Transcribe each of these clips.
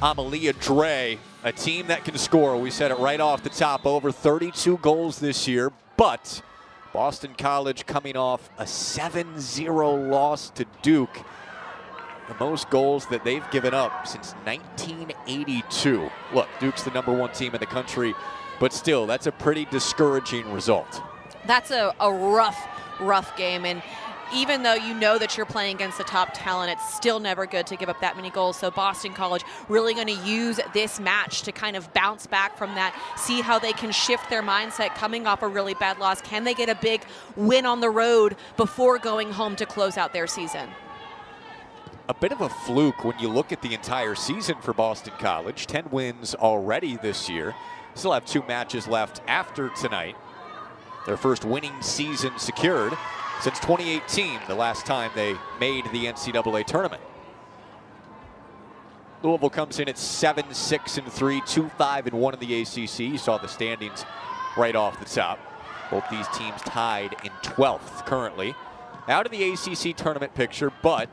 Amalia Dre, a team that can score. We said it right off the top, over 32 goals this year, but Boston College coming off a 7-0 loss to Duke. The most goals that they've given up since 1982. Look, Duke's the #1 team in the country, but still, that's a pretty discouraging result. That's a rough game, and even though you know that you're playing against the top talent, it's still never good to give up that many goals. So Boston College really going to use this match to kind of bounce back from that, see how they can shift their mindset coming off a really bad loss. Can they get a big win on the road before going home to close out their season? A bit of a fluke when you look at the entire season for Boston College. 10 wins already this year. Still have 2 matches left after tonight. Their first winning season secured since 2018, the last time they made the NCAA tournament. Louisville comes in at 7-6-3, 2-5-1 in the ACC. You saw the standings right off the top. Both these teams tied in 12th currently. Out of the ACC tournament picture, but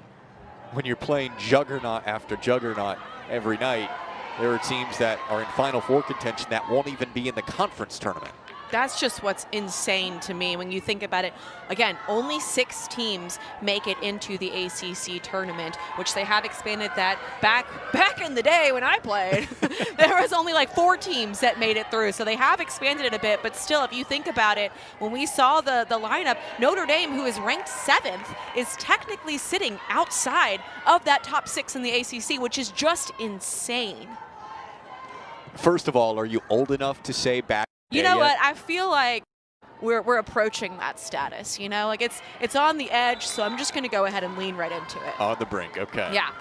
when you're playing juggernaut after juggernaut every night, there are teams that are in Final Four contention that won't even be in the conference tournament. That's just what's insane to me when you think about it. Again, only 6 teams make it into the ACC tournament, which they have expanded that back in the day when I played. There was only like 4 teams that made it through, so they have expanded it a bit. But still, if you think about it, when we saw the lineup, Notre Dame, who is ranked 7th, is technically sitting outside of that top 6 in the ACC, which is just insane. First of all, are you old enough to say back? You know what? I feel like we're approaching that status. You know, like it's on the edge, so I'm just going to go ahead and lean right into it. On the brink, okay. Yeah.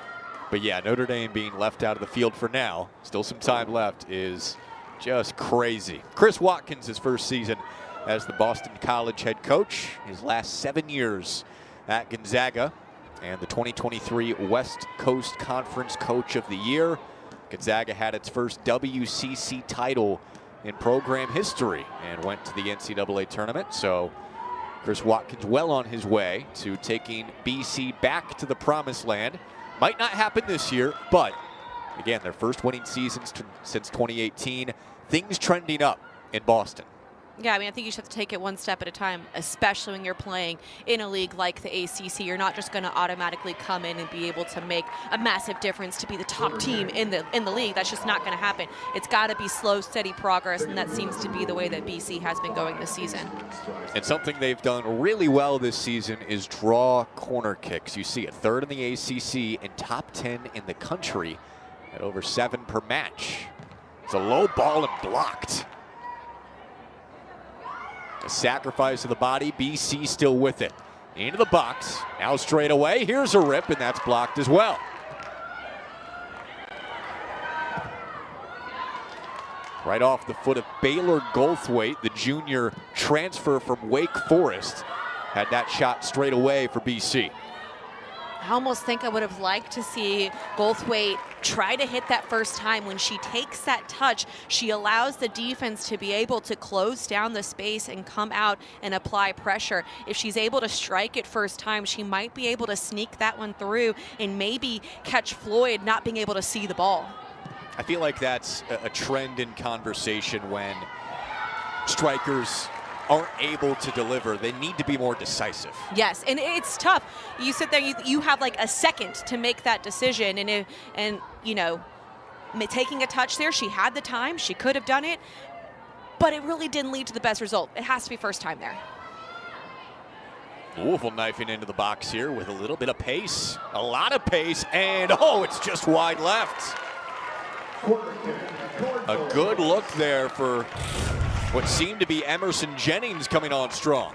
But yeah, Notre Dame being left out of the field for now, still some time left, is just crazy. Chris Watkins, his first season as the Boston College head coach, his last 7 years at Gonzaga, and the 2023 West Coast Conference Coach of the Year. Gonzaga had its first WCC title in program history and went to the NCAA tournament. So Chris Watkins well on his way to taking BC back to the promised land. Might not happen this year, but again, their first winning season since 2018. Things trending up in Boston. Yeah, I mean, I think you just have to take it one step at a time, especially when you're playing in a league like the ACC. You're not just going to automatically come in and be able to make a massive difference to be the top team in the league. That's just not going to happen. It's got to be slow, steady progress, and that seems to be the way that BC has been going this season. And something they've done really well this season is draw corner kicks. You see it, 3rd in the ACC and top 10 in the country at over 7 per match. It's a low ball and blocked. A sacrifice of the body, BC still with it. Into the box, now straight away, here's a rip, and that's blocked as well. Right off the foot of Baylor Goldthwait, the junior transfer from Wake Forest, had that shot straight away for BC. I almost think I would have liked to see Goldthwait try to hit that first time. When she takes that touch, she allows the defense to be able to close down the space and come out and apply pressure. If she's able to strike it first time, she might be able to sneak that one through and maybe catch Floyd not being able to see the ball. I feel like that's a trend in conversation when strikers aren't able to deliver. They need to be more decisive. Yes, and it's tough. You sit there, you have like a second to make that decision, and you know, taking a touch there, she had the time, she could have done it, but it really didn't lead to the best result. It has to be first time there. Louisville knifing into the box here with a little bit of pace, a lot of pace, and oh, it's just wide left. A good look there for what seemed to be Emerson Jennings coming on strong.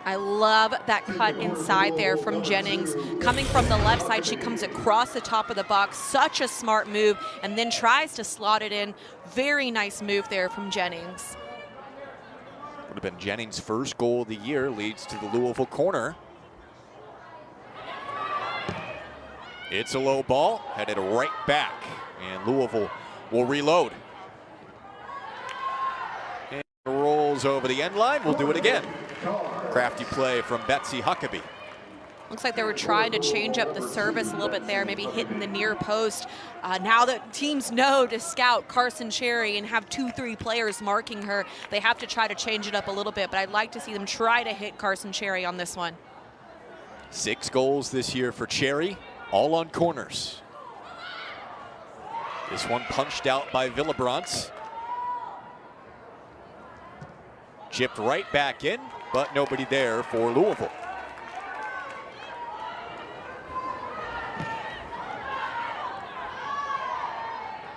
I love that cut inside there from Jennings. Coming from the left side, she comes across the top of the box. Such a smart move, and then tries to slot it in. Very nice move there from Jennings. Would have been Jennings' first goal of the year, leads to the Louisville corner. It's a low ball, headed right back, and Louisville will reload. And rolls over the end line, we'll do it again. Crafty play from Betsy Huckabee. Looks like they were trying to change up the service a little bit there, maybe hitting the near post. Now that teams know to scout Carson Cherry and have 2-3 players marking her, they have to try to change it up a little bit, but I'd like to see them try to hit Carson Cherry on this one. 6 goals this year for Cherry, all on corners. This one punched out by Villebrandt. Chipped right back in, but nobody there for Louisville.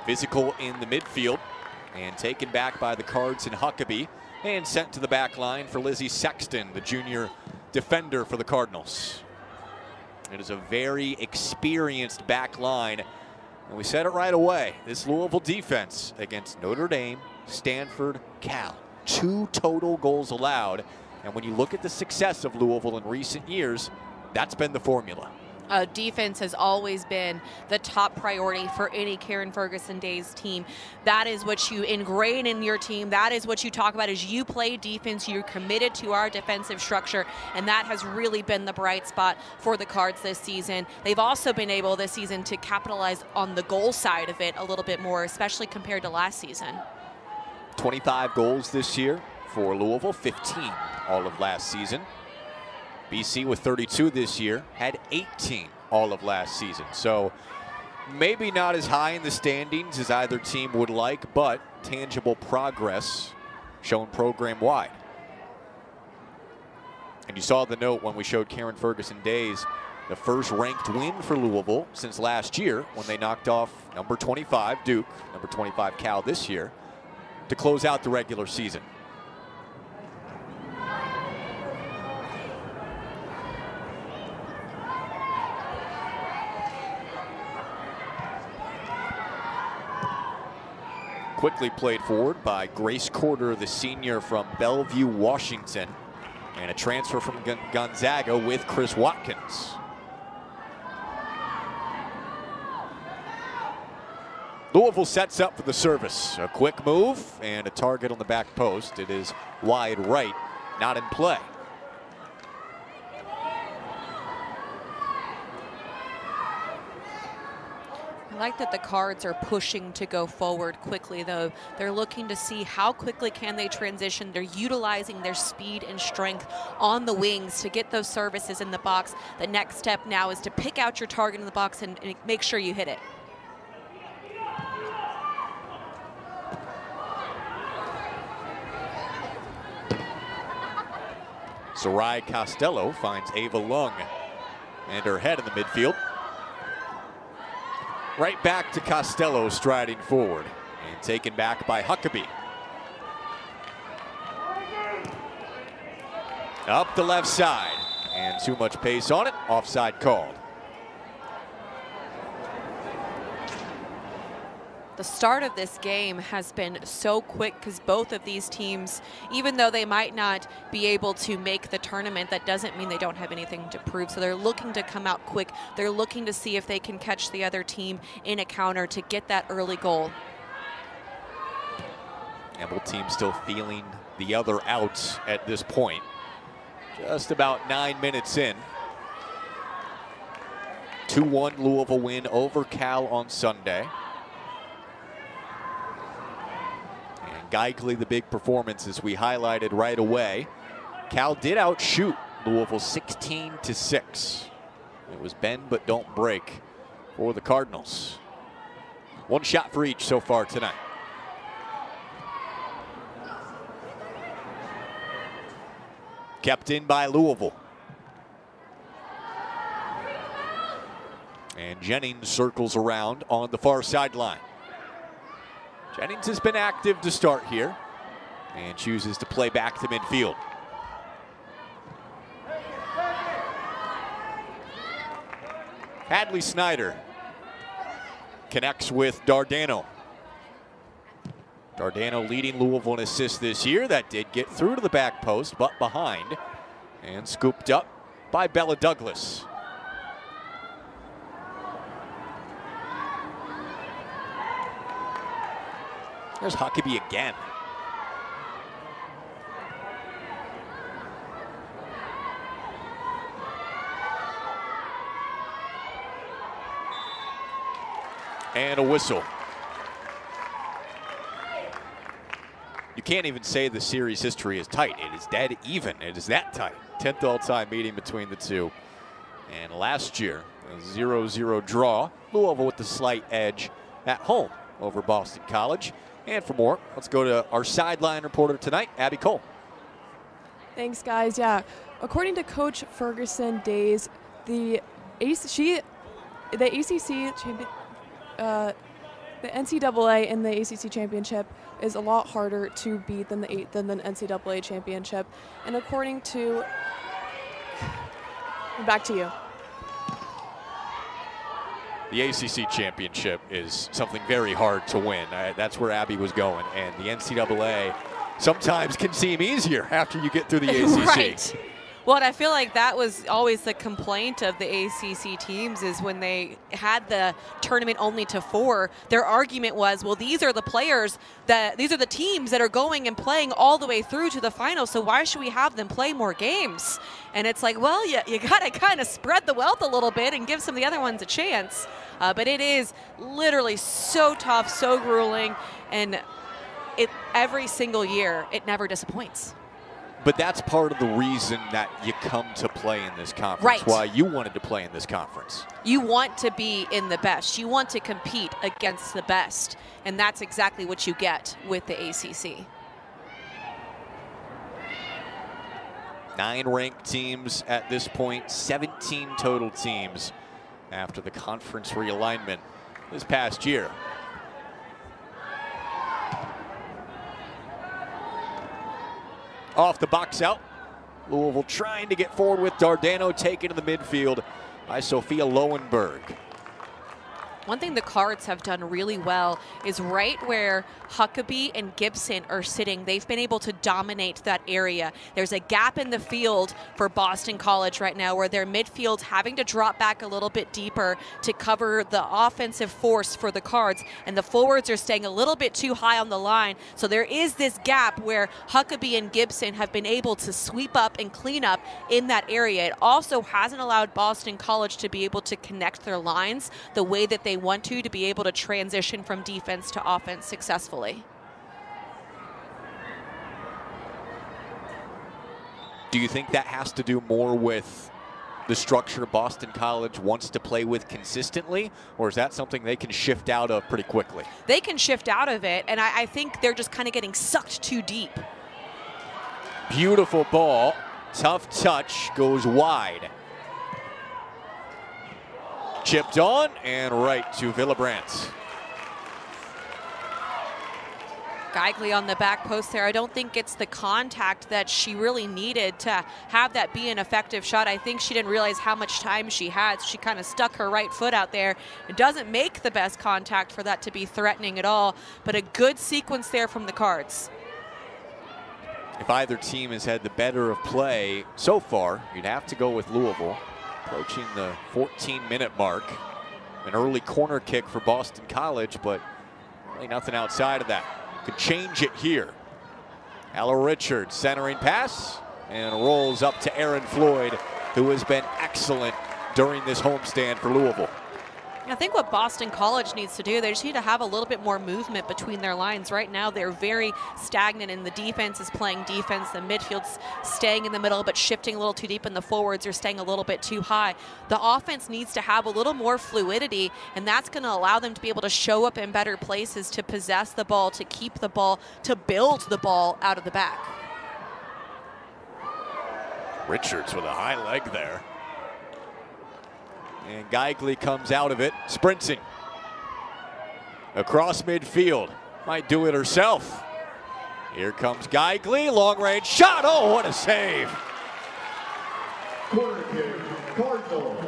Physical in the midfield and taken back by the Cards and Huckabee and sent to the back line for Lizzie Sexton, the junior defender for the Cardinals. It is a very experienced back line, and we said it right away. This Louisville defense against Notre Dame, Stanford, Cal. 2 total goals allowed, and when you look at the success of Louisville in recent years, that's been the formula. Defense has always been the top priority for any Karen Ferguson Days team. That is what you ingrain in your team. That is what you talk about. As you play defense, you're committed to our defensive structure, and that has really been the bright spot for the Cards this season. They've also been able this season to capitalize on the goal side of it a little bit more, especially compared to last season. 25 goals this year for Louisville, 15 all of last season. BC with 32 this year, had 18 all of last season. So maybe not as high in the standings as either team would like, but tangible progress shown program-wide. And you saw the note when we showed Karen Ferguson Days, the first ranked win for Louisville since last year when they knocked off number 25 Duke, number 25 Cal this year, to close out the regular season. Quickly played forward by Grace Corder, the senior from Bellevue, Washington. And a transfer from Gonzaga with Chris Watkins. Louisville sets up for the service. A quick move and a target on the back post. It is wide right, not in play. I like that the Cards are pushing to go forward quickly, though. They're looking to see how quickly can they transition. They're utilizing their speed and strength on the wings to get those services in the box. The next step now is to pick out your target in the box and make sure you hit it. Sarai Costello finds Ava Lung and her head in the midfield. Right back to Costello striding forward and taken back by Huckabee. Up the left side and too much pace on it. Offside called. The start of this game has been so quick because both of these teams, even though they might not be able to make the tournament, that doesn't mean they don't have anything to prove. So they're looking to come out quick. They're looking to see if they can catch the other team in a counter to get that early goal. And both teams still feeling the other out at this point. Just about 9 minutes in. 2-1 Louisville win over Cal on Sunday. Geigley, the big performance, as we highlighted right away. Cal did outshoot Louisville 16-6. It was bend but don't break for the Cardinals. 1 shot for each so far tonight. Kept in by Louisville. And Jennings circles around on the far sideline. Jennings has been active to start here and chooses to play back to midfield. Hadley Snyder connects with Dardano. Dardano leading Louisville in assists this year. That did get through to the back post, but behind and scooped up by Bella Douglas. There's Huckabee again. And a whistle. You can't even say the series history is tight. It is dead even. It is that tight. 10th all-time meeting between the two. And last year, a 0-0 draw. Louisville with the slight edge at home over Boston College. And for more, let's go to our sideline reporter tonight, Abby Cole. Thanks, guys. Yeah, according to Coach Ferguson Days, the ACC the NCAA in the ACC championship is a lot harder to beat than the NCAA championship. And according to, back to you. The ACC championship is something very hard to win. That's where Abby was going. And the NCAA sometimes can seem easier after you get through the ACC. Right. Well, and I feel like that was always the complaint of the ACC teams, is when they had the tournament only to 4, their argument was, well, these are the teams that are going and playing all the way through to the final, so why should we have them play more games? And it's like, well, you got to kind of spread the wealth a little bit and give some of the other ones a chance. But it is literally so tough, so grueling, and every single year, it never disappoints. But that's part of the reason that you come to play in this conference. Right. Why you wanted to play in this conference. You want to be in the best. You want to compete against the best. And that's exactly what you get with the ACC. 9 ranked teams at this point, 17 total teams after the conference realignment this past year. Off the box out. Louisville trying to get forward with Dardano, taken to the midfield by Sophia Lowenberg. One thing the Cards have done really well is right where Huckabee and Gibson are sitting, they've been able to dominate that area. There's a gap in the field for Boston College right now where their midfield's having to drop back a little bit deeper to cover the offensive force for the Cards, and the forwards are staying a little bit too high on the line. So there is this gap where Huckabee and Gibson have been able to sweep up and clean up in that area. It also hasn't allowed Boston College to be able to connect their lines the way that they want to be able to transition from defense to offense successfully. Do you think that has to do more with the structure Boston College wants to play with consistently, or is that something they can shift out of pretty quickly? They can shift out of it, and I think they're just kind of getting sucked too deep. Beautiful ball, tough touch, goes wide. Chipped on and right to Villabrandt. Geigley on the back post there. I don't think it's the contact that she really needed to have that be an effective shot. I think she didn't realize how much time she had, so she kind of stuck her right foot out there. It doesn't make the best contact for that to be threatening at all, but a good sequence there from the Cards. If either team has had the better of play so far, you'd have to go with Louisville. Approaching the 14-minute mark. An early corner kick for Boston College, but really nothing outside of that. Could change it here. Ella Richards centering pass and rolls up to Aaron Floyd, who has been excellent during this homestand for Louisville. I think what Boston College needs to do, they just need to have a little bit more movement between their lines. Right now, they're very stagnant, and the defense is playing defense. The midfield's staying in the middle, but shifting a little too deep, and the forwards are staying a little bit too high. The offense needs to have a little more fluidity, and that's going to allow them to be able to show up in better places, to possess the ball, to keep the ball, to build the ball out of the back. Richards with a high leg there. And Geigley comes out of it, sprinting. Across midfield, might do it herself. Here comes Geigley, long range shot, oh, what a save. Corner kick, Cardinals.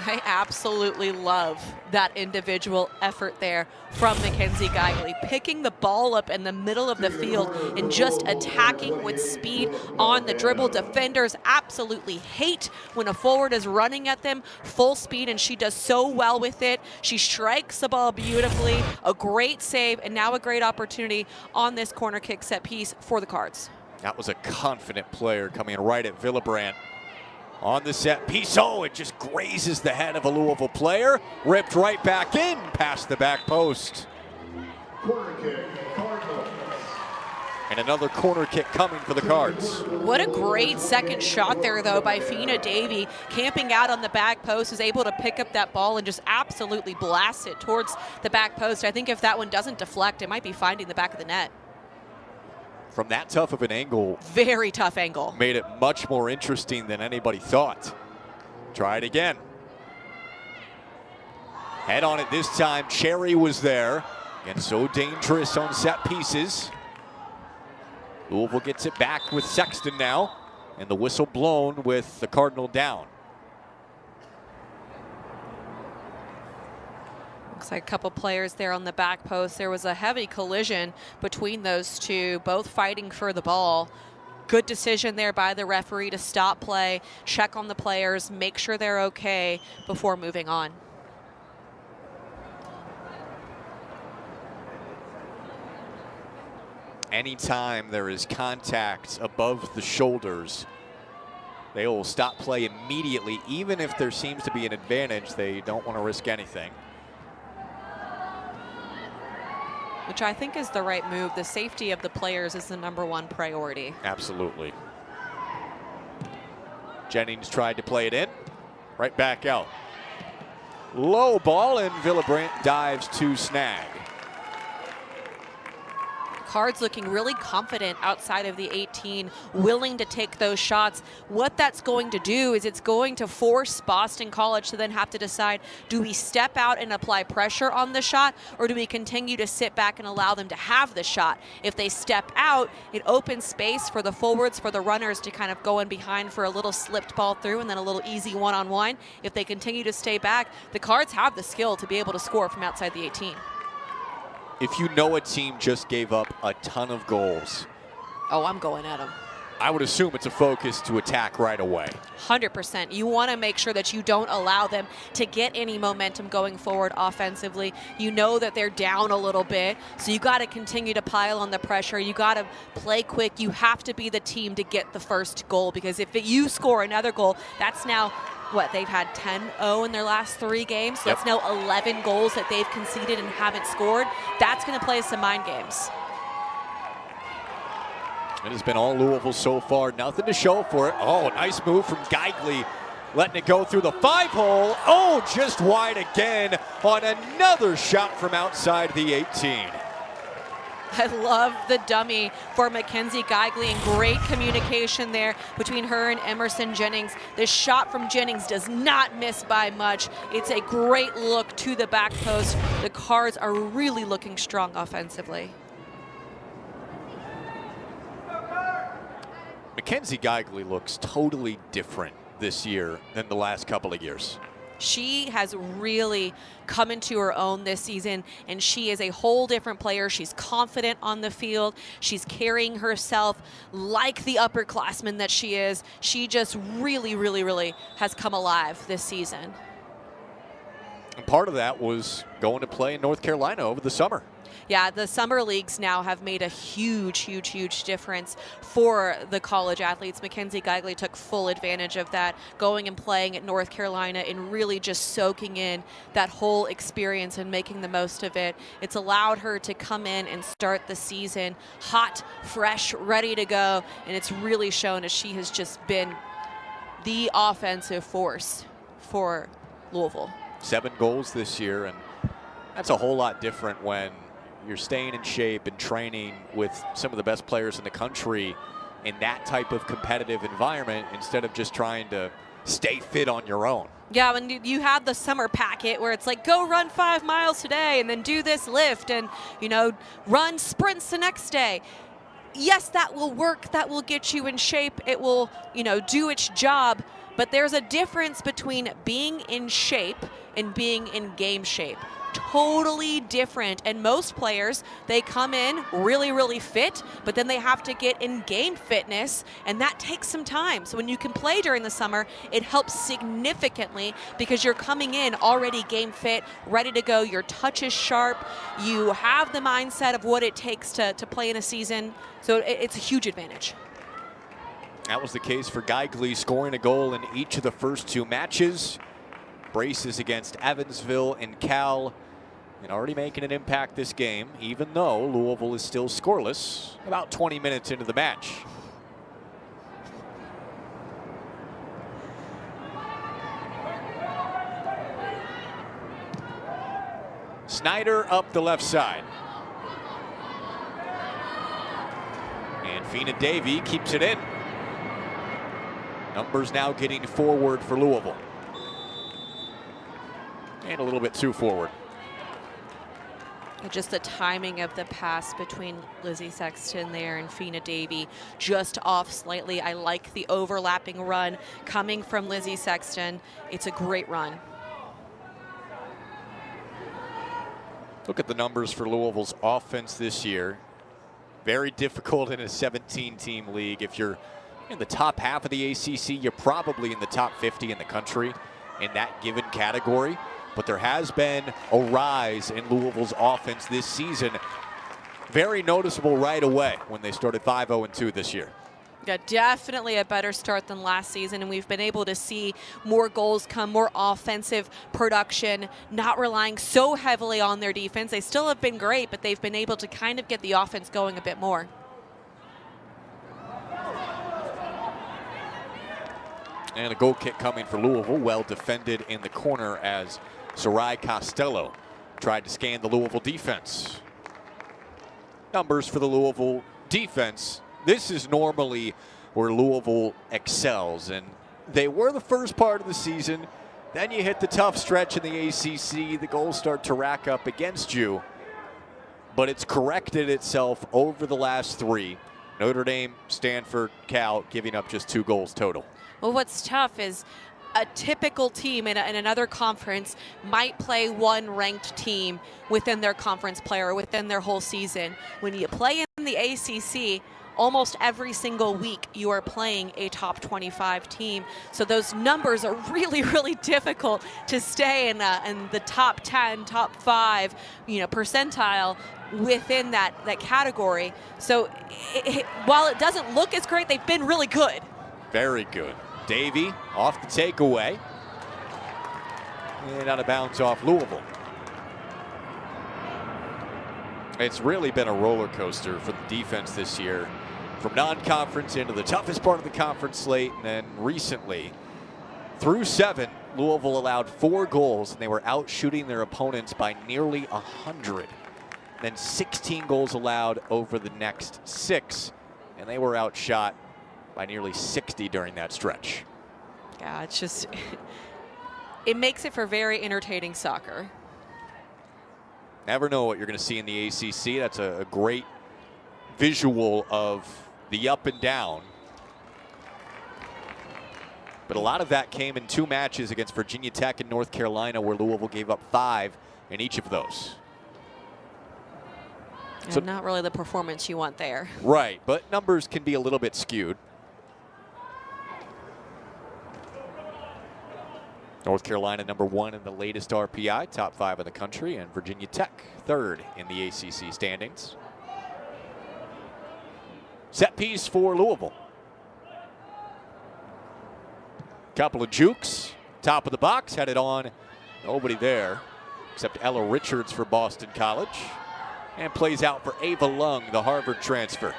I absolutely love that individual effort there from Mackenzie Geigley, picking the ball up in the middle of the field and just attacking with speed on the dribble. Defenders absolutely hate when a forward is running at them full speed, and she does so well with it. She strikes the ball beautifully, a great save, and now a great opportunity on this corner kick set piece for the Cards. That was a confident player coming right at Villabrandt. On the set piece, oh, it just grazes the head of a Louisville player. Ripped right back in past the back post. Corner kick, Cardinals. And another corner kick coming for the Cards. What a great second shot there, though, by Fina Davey. Camping out on the back post, is able to pick up that ball and just absolutely blast it towards the back post. I think if that one doesn't deflect, it might be finding the back of the net. From that tough of an angle. Very tough angle. Made it much more interesting than anybody thought. Try it again. Head on it this time. Cherry was there. And so dangerous on set pieces. Louisville gets it back with Sexton now. And the whistle blown with the Cardinal down. Looks like a couple players there on the back post. There was a heavy collision between those two, both fighting for the ball. Good decision there by the referee to stop play, check on the players, make sure they're okay before moving on. Anytime there is contact above the shoulders, they will stop play immediately. Even if there seems to be an advantage, they don't want to risk anything. Which I think is the right move. The safety of the players is the #1 priority. Absolutely. Jennings tried to play it in. Right back out. Low ball, and Villabrandt dives to snag. Cards looking really confident outside of the 18, willing to take those shots. What that's going to do is it's going to force Boston College to then have to decide, do we step out and apply pressure on the shot, or do we continue to sit back and allow them to have the shot? If they step out, it opens space for the forwards, for the runners to kind of go in behind for a little slipped ball through and then a little easy one-on-one. If they continue to stay back, the Cards have the skill to be able to score from outside the 18. If you know a team just gave up a ton of goals, oh, I'm going at them. I would assume it's a focus to attack right away. 100%. You want to make sure that you don't allow them to get any momentum going forward offensively. You know that they're down a little bit, so you got to continue to pile on the pressure. You got to play quick. You have to be the team to get the first goal, because if you score another goal, that's now what, they've had 10-0 in their last 3 games. So that's now 11 goals that they've conceded and haven't scored. That's going to play some mind games. It has been all Louisville so far. Nothing to show for it. Oh, nice move from Geigley. Letting it go through the 5-hole. Oh, just wide again on another shot from outside the 18. I love the dummy for Mackenzie Geigley, and great communication there between her and Emerson Jennings. This shot from Jennings does not miss by much. It's a great look to the back post. The Cards are really looking strong offensively. Mackenzie Geigley looks totally different this year than the last couple of years. She has really come into her own this season, and she is a whole different player. She's confident on the field. She's carrying herself like the upperclassman that she is. She just really, really, really has come alive this season. And part of that was going to play in North Carolina over the summer. Yeah, the summer leagues now have made a huge, huge, huge difference for the college athletes. Mackenzie Geigley took full advantage of that, going and playing at North Carolina and really just soaking in that whole experience and making the most of it. It's allowed her to come in and start the season hot, fresh, ready to go, and it's really shown as she has just been the offensive force for Louisville. 7 goals this year, and that's a whole lot different when you're staying in shape and training with some of the best players in the country in that type of competitive environment instead of just trying to stay fit on your own. Yeah, when you have the summer packet where it's like, go run 5 miles today and then do this lift and, you know, run sprints the next day. Yes, that will work. That will get you in shape. It will, you know, do its job. But there's a difference between being in shape and being in game shape. Totally different. And most players, they come in really, really fit, but then they have to get in game fitness, and that takes some time. So when you can play during the summer, it helps significantly because you're coming in already game fit, ready to go. Your touch is sharp. You have the mindset of what it takes to play in a season. So it's a huge advantage. That was the case for Geigley, scoring a goal in each of the first 2 matches. Braces against Evansville and Cal, and already making an impact this game, even though Louisville is still scoreless about 20 minutes into the match. Snyder up the left side. And Fina Davy keeps it in. Numbers now getting forward for Louisville. And a little bit too forward. Just the timing of the pass between Lizzie Sexton there and Fina Davy, just off slightly. I like the overlapping run coming from Lizzie Sexton. It's a great run. Look at the numbers for Louisville's offense this year. Very difficult in a 17-team league. If you're in the top half of the ACC, you're probably in the top 50 in the country in that given category. But there has been a rise in Louisville's offense this season. Very noticeable right away when they started 5-0-2 this year. Yeah, definitely a better start than last season, and we've been able to see more goals come, more offensive production, not relying so heavily on their defense. They still have been great, but they've been able to kind of get the offense going a bit more. And a goal kick coming for Louisville, well defended in the corner as Sarai Costello tried to scan the Louisville defense. Numbers for the Louisville defense. This is normally where Louisville excels, and they were the first part of the season. Then you hit the tough stretch in the ACC. The goals start to rack up against you, but it's corrected itself over the last 3. Notre Dame, Stanford, Cal giving up just 2 goals total. Well, what's tough is a typical team in another conference might play one ranked team within their conference play or within their whole season. When you play in the ACC, almost every single week you are playing a top 25 team. So those numbers are really, really difficult to stay in the top 10, top 5, percentile within that category. So while it doesn't look as great, they've been really good. Very good. Davy off the takeaway. And out of bounds off Louisville. It's really been a roller coaster for the defense this year. From non-conference into the toughest part of the conference slate, and then recently, through 7, Louisville allowed 4 goals, and they were out shooting their opponents by nearly 100. Then 16 goals allowed over the next 6, and they were outshot by nearly 60 during that stretch. Yeah, it's just, it makes it for very entertaining soccer. Never know what you're going to see in the ACC. That's a great visual of the up and down. But a lot of that came in 2 matches against Virginia Tech and North Carolina, where Louisville gave up 5 in each of those. So not really the performance you want there. Right, but numbers can be a little bit skewed. North Carolina #1 in the latest RPI, top 5 in the country, and Virginia Tech 3rd in the ACC standings. Set piece for Louisville. Couple of jukes, top of the box, headed on. Nobody there except Ella Richards for Boston College. And plays out for Ava Lung, the Harvard transfer.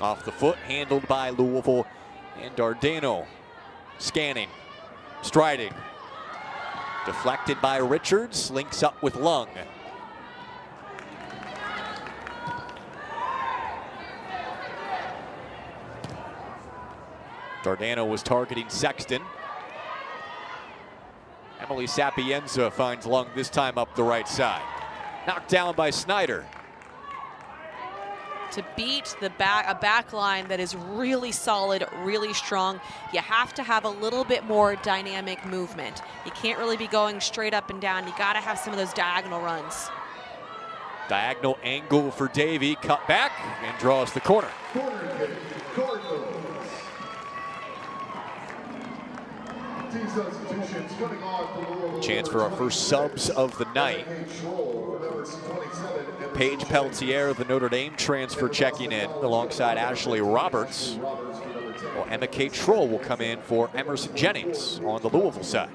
Off the foot, handled by Louisville, and Dardano scanning, striding. Deflected by Richards, links up with Lung. Dardano was targeting Sexton. Emily Sapienza finds Lung, this time up the right side. Knocked down by Snyder. To beat a back line that is really solid, really strong, you have to have a little bit more dynamic movement. You can't really be going straight up and down. You got to have some of those diagonal runs. Diagonal angle for Davy, cut back and draws the corner. Corner kick, Cardinals. Team substitutions coming on for Louisville. Chance for our first subs of the night. Paige Pelletier, the Notre Dame transfer, checking in alongside Ashley Roberts. Well, Emma Kate Troll will come in for Emerson Jennings on the Louisville side.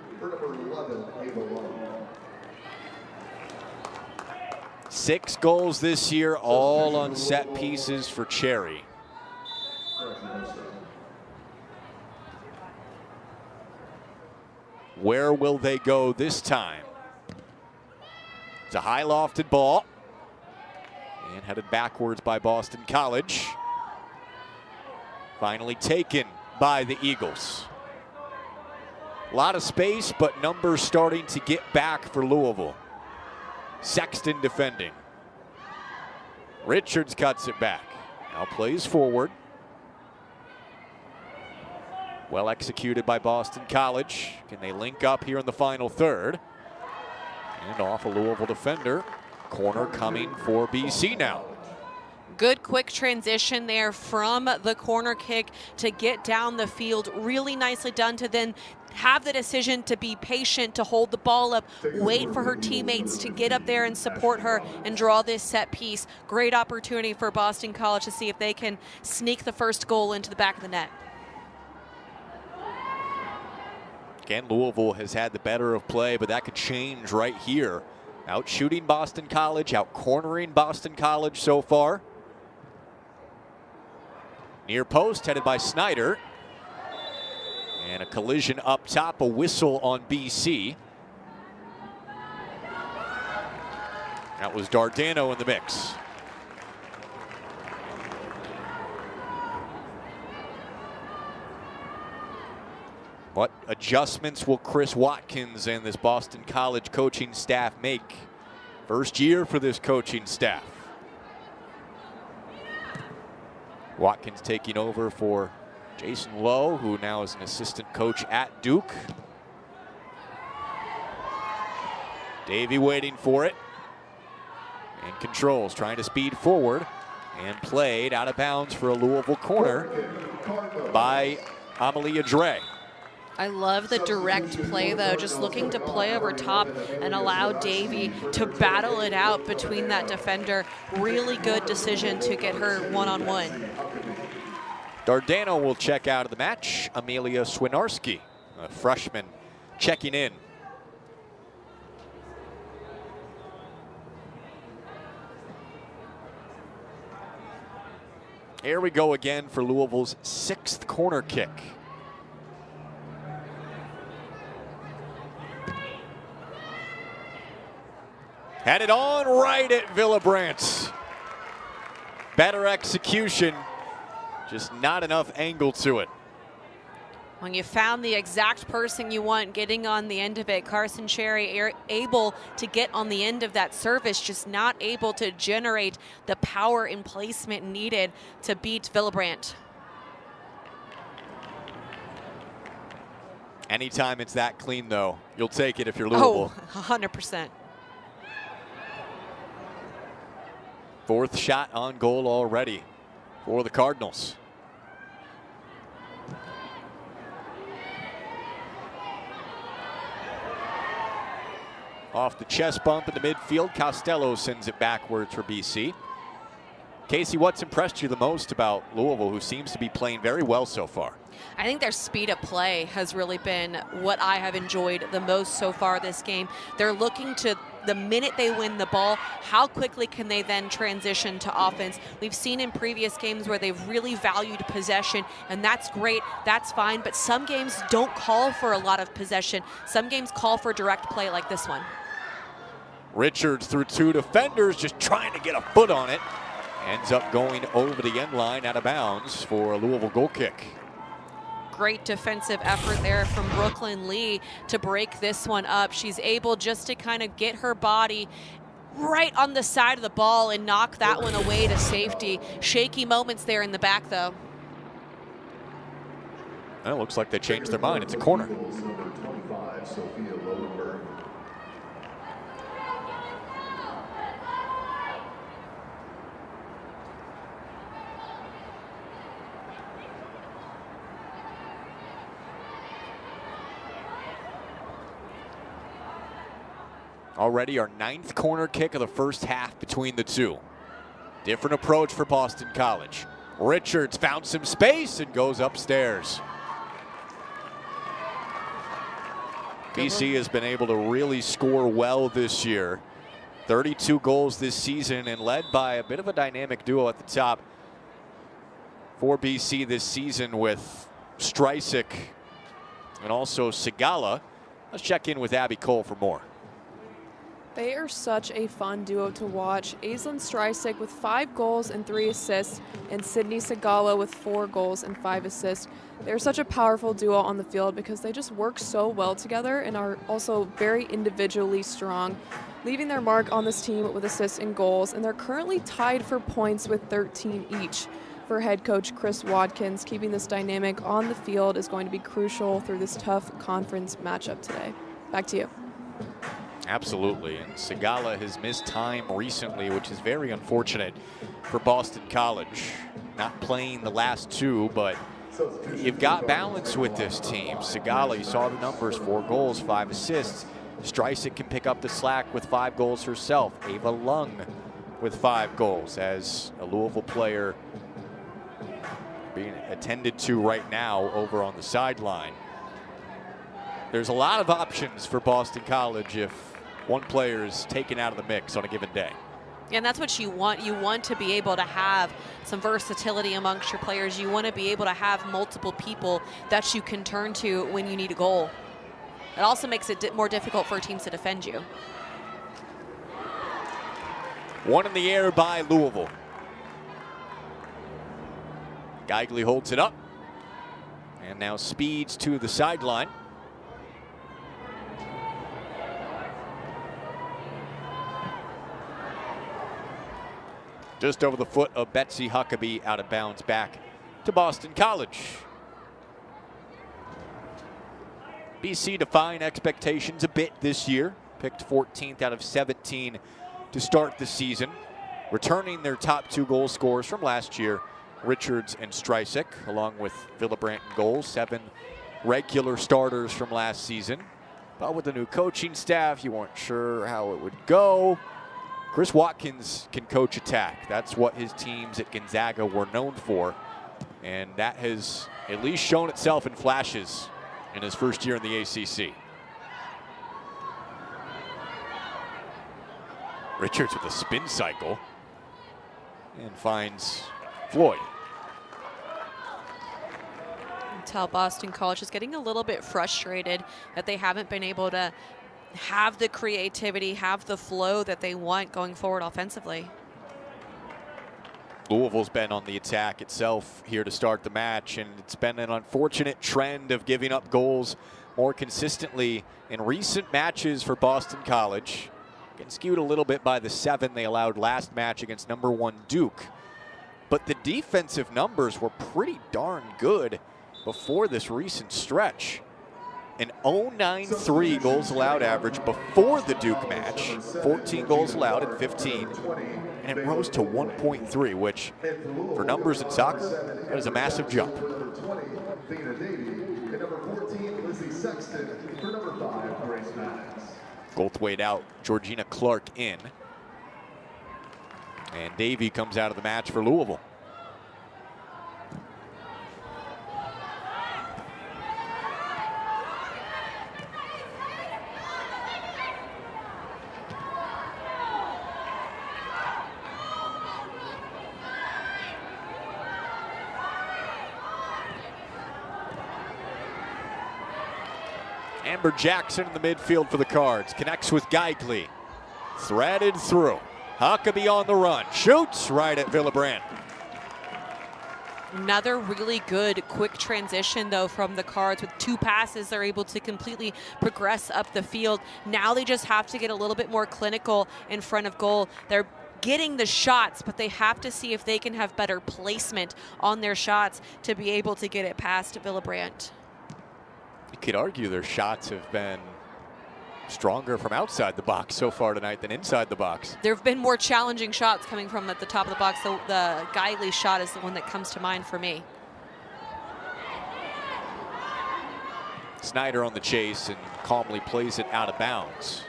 6 goals this year, all on set pieces for Cherry. Where will they go this time? It's a high lofted ball and headed backwards by Boston College. Finally taken by the Eagles. A lot of space, but numbers starting to get back for Louisville. Sexton defending. Richards cuts it back. Now plays forward. Well executed by Boston College. Can they link up here in the final third? And off a Louisville defender. Corner coming for BC now. Good quick transition there from the corner kick to get down the field. Really nicely done to then have the decision to be patient, to hold the ball up, wait for her teammates to get up there and support her and draw this set piece. Great opportunity for Boston College to see if they can sneak the first goal into the back of the net. Again, Louisville has had the better of play, but that could change right here. Out shooting Boston College, out cornering Boston College so far. Near post headed by Snyder. And a collision up top, a whistle on BC. That was Dardano in the mix. What adjustments will Chris Watkins and this Boston College coaching staff make? First year for this coaching staff. Watkins taking over for Jason Lowe, who now is an assistant coach at Duke. Davy waiting for it. And controls, trying to speed forward. And played out of bounds for a Louisville corner by Amalia Dre. I love the direct play, though, just looking to play over top and allow Davy to battle it out between that defender. Really good decision to get her one-on-one. Dardano will check out of the match. Amelia Swinarski, a freshman, checking in. Here we go again for Louisville's 6th corner kick. Had it on right at Villabrandt. Better execution, just not enough angle to it. When you found the exact person you want getting on the end of it, Carson Cherry able to get on the end of that service, just not able to generate the power and placement needed to beat Villabrandt. Anytime it's that clean, though, you'll take it if you're Louisville. Oh, 100%. 4th shot on goal already for the Cardinals. Off the chest bump in the midfield, Costello sends it backwards for BC. Casey, what's impressed you the most about Louisville, who seems to be playing very well so far? I think their speed of play has really been what I have enjoyed the most so far this game. They're looking to, the minute they win the ball, how quickly can they then transition to offense? We've seen in previous games where they've really valued possession, and that's great, that's fine, but some games don't call for a lot of possession. Some games call for direct play like this one. Richards through 2 defenders, just trying to get a foot on it. Ends up going over the end line out of bounds for a Louisville goal kick. Great defensive effort there from Brooklyn Lee to break this one up. She's able just to kind of get her body right on the side of the ball and knock that one away to safety. Shaky moments there in the back, though. Well, it looks like they changed their mind. It's a corner. Already our 9th corner kick of the first half between the two. Different approach for Boston College. Richards found some space and goes upstairs. BC has been able to really score well this year. 32 goals this season and led by a bit of a dynamic duo at the top for BC this season with Streisik and also Sigala. Let's check in with Abby Cole for more. They are such a fun duo to watch. Aislinn Streisik with 5 goals and 3 assists, and Sydney Sigala with 4 goals and 5 assists. They're such a powerful duo on the field because they just work so well together and are also very individually strong, leaving their mark on this team with assists and goals, and they're currently tied for points with 13 each. For head coach Chris Watkins, keeping this dynamic on the field is going to be crucial through this tough conference matchup today. Back to you. Absolutely, and Sigala has missed time recently, which is very unfortunate for Boston College. Not playing the last 2, but you've got balance with this team. Sigala, you saw the numbers, 4 goals, 5 assists. Streisik can pick up the slack with 5 goals herself. Ava Lung with 5 goals as a Louisville player being attended to right now over on the sideline. There's a lot of options for Boston College if one player is taken out of the mix on a given day. And that's what you want. You want to be able to have some versatility amongst your players. You want to be able to have multiple people that you can turn to when you need a goal. It also makes it more difficult for teams to defend you. One in the air by Louisville. Geigley holds it up and now speeds to the sideline. Just over the foot of Betsy Huckabee, out of bounds back to Boston College. BC defying expectations a bit this year. Picked 14th out of 17 to start the season. Returning their top 2 goal scorers from last year, Richards and Streisik, along with Villabrandt in goals. 7 regular starters from last season. But with the new coaching staff, you weren't sure how it would go. Chris Watkins can coach attack. That's what his teams at Gonzaga were known for. And that has at least shown itself in flashes in his first year in the ACC. Richards with a spin cycle and finds Floyd. Tell Boston College is getting a little bit frustrated that they haven't been able to have the creativity, have the flow that they want going forward offensively. Louisville's been on the attack itself here to start the match, and it's been an unfortunate trend of giving up goals more consistently in recent matches for Boston College. Getting skewed a little bit by the 7 they allowed last match against #1 Duke. But the defensive numbers were pretty darn good before this recent stretch. An 0.93 goals allowed average before the Duke match. 14 goals allowed in 15. And it rose to 1.3, which for numbers in soccer, that is a massive jump. Goldthwait out, Georgina Clark in. And Davey comes out of the match for Louisville. Amber Jackson in the midfield for the Cards. Connects with Geigley. Threaded through. Huckabee on the run. Shoots right at Villabrandt. Another really good quick transition, though, from the Cards. With 2 passes, they're able to completely progress up the field. Now they just have to get a little bit more clinical in front of goal. They're getting the shots, but they have to see if they can have better placement on their shots to be able to get it past Villabrandt. You could argue their shots have been stronger from outside the box so far tonight than inside the box. There have been more challenging shots coming from at the top of the box. The Geigley shot is the one that comes to mind for me. Snyder on the chase and calmly plays it out of bounds.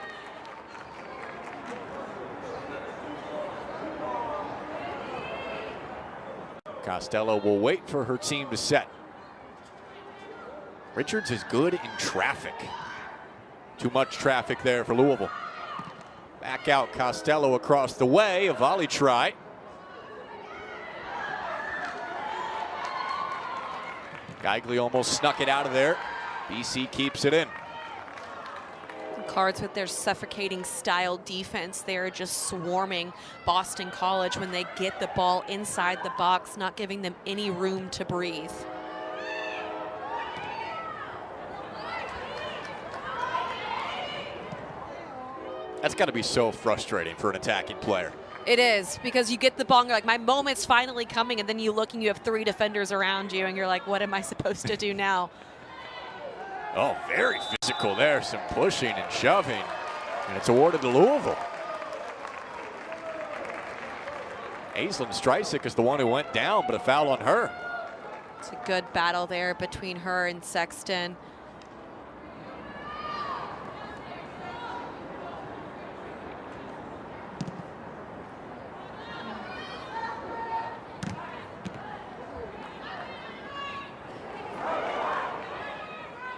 Costello will wait for her team to set. Richards is good in traffic. Too much traffic there for Louisville. Back out Costello across the way, a volley try. Geigley almost snuck it out of there. BC keeps it in. Cards with their suffocating style defense, they're just swarming Boston College when they get the ball inside the box, not giving them any room to breathe. That's got to be so frustrating for an attacking player. It is, because you get the ball and you're like, my moment's finally coming, and then you look and you have 3 defenders around you and you're like, what am I supposed to do now? Oh, very physical there. Some pushing and shoving. And it's awarded to Louisville. Aislinn Streisig is the one who went down, but a foul on her. It's a good battle there between her and Sexton.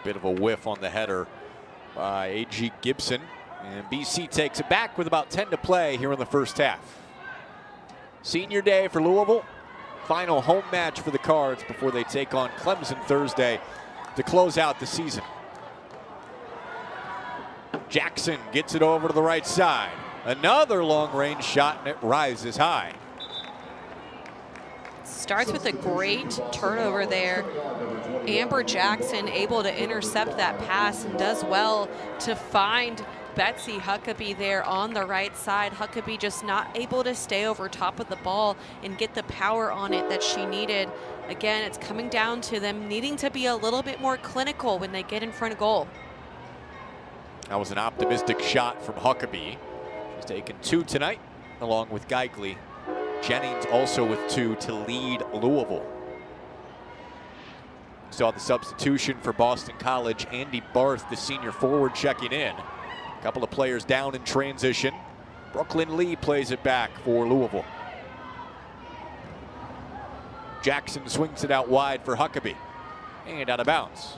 Bit of a whiff on the header by A.G. Gibson. And BC takes it back with about 10 to play here in the first half. Senior day for Louisville. Final home match for the Cards before they take on Clemson Thursday to close out the season. Jackson gets it over to the right side. Another long-range shot, and it rises high. Starts with a great turnover there. Amber Jackson able to intercept that pass and does well to find Betsy Huckabee there on the right side. Huckabee just not able to stay over top of the ball and get the power on it that she needed. Again, it's coming down to them needing to be a little bit more clinical when they get in front of goal. That was an optimistic shot from Huckabee. He's taken 2 tonight, along with Geigley. Jennings also with 2 to lead Louisville. Saw the substitution for Boston College. Andy Barth, the senior forward, checking in. A couple of players down in transition. Brooklyn Lee plays it back for Louisville. Jackson swings it out wide for Huckabee. And out of bounds.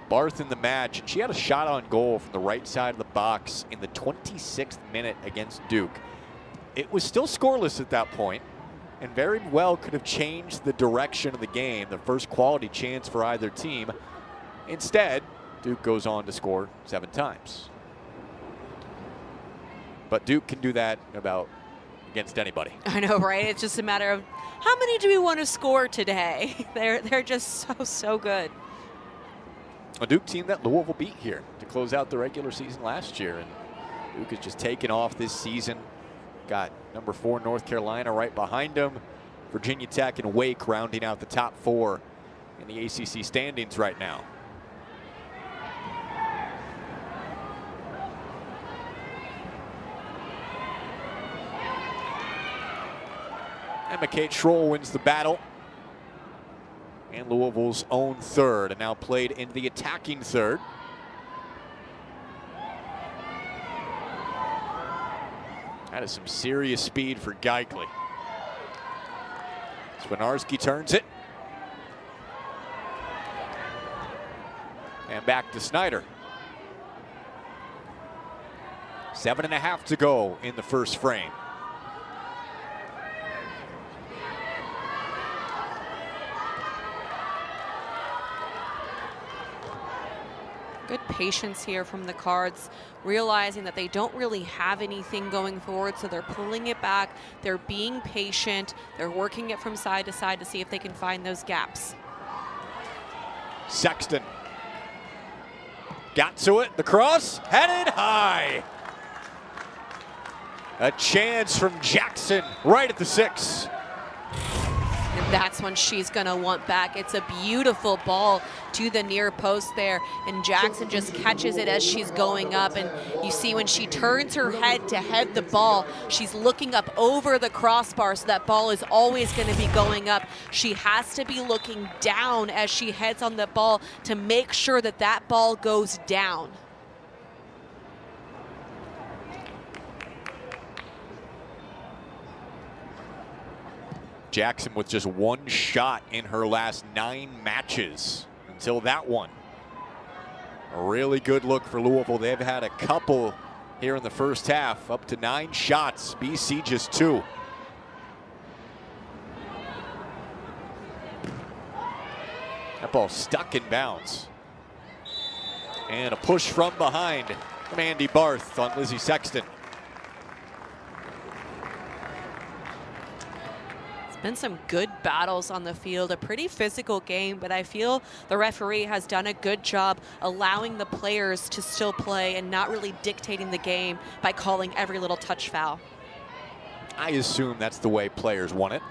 Barth in the match. She had a shot on goal from the right side of the box in the 26th minute against Duke. It was still scoreless at that point, and very well could have changed the direction of the game, the first quality chance for either team. Instead, Duke goes on to score 7 times. But Duke can do that about against anybody. I know, right? It's just a matter of how many do we want to score today? They're just so good. A Duke team that Louisville beat here to close out the regular season last year, and Duke has just taken off this season. Got number 4 North Carolina right behind them. Virginia Tech and Wake rounding out the top 4 in the ACC standings right now. And McKay Schroll wins the battle. And Louisville's own third, and now played into the attacking third. That is some serious speed for Geigley. Swinarski turns it. And back to Snyder. 7.5 to go in the first frame. Good patience here from the Cards, realizing that they don't really have anything going forward, so they're pulling it back, they're being patient, they're working it from side to side to see if they can find those gaps. Sexton got to it, the cross, headed high. A chance from Jackson right at the 6. And that's when she's gonna want back. It's a beautiful ball to the near post there, and Jackson just catches it as she's going up, and you see when she turns her head to head the ball, she's looking up over the crossbar, so that ball is always gonna be going up. She has to be looking down as she heads on the ball to make sure that that ball goes down. Jackson with just one shot in her last 9 matches until that one. A really good look for Louisville. They've had a couple here in the first half, up to 9 shots. BC just 2. That ball stuck in bounds. And a push from behind from Andy Barth on Lizzie Sexton. It's been some good battles on the field, a pretty physical game, but I feel the referee has done a good job allowing the players to still play and not really dictating the game by calling every little touch foul. I assume that's the way players want it.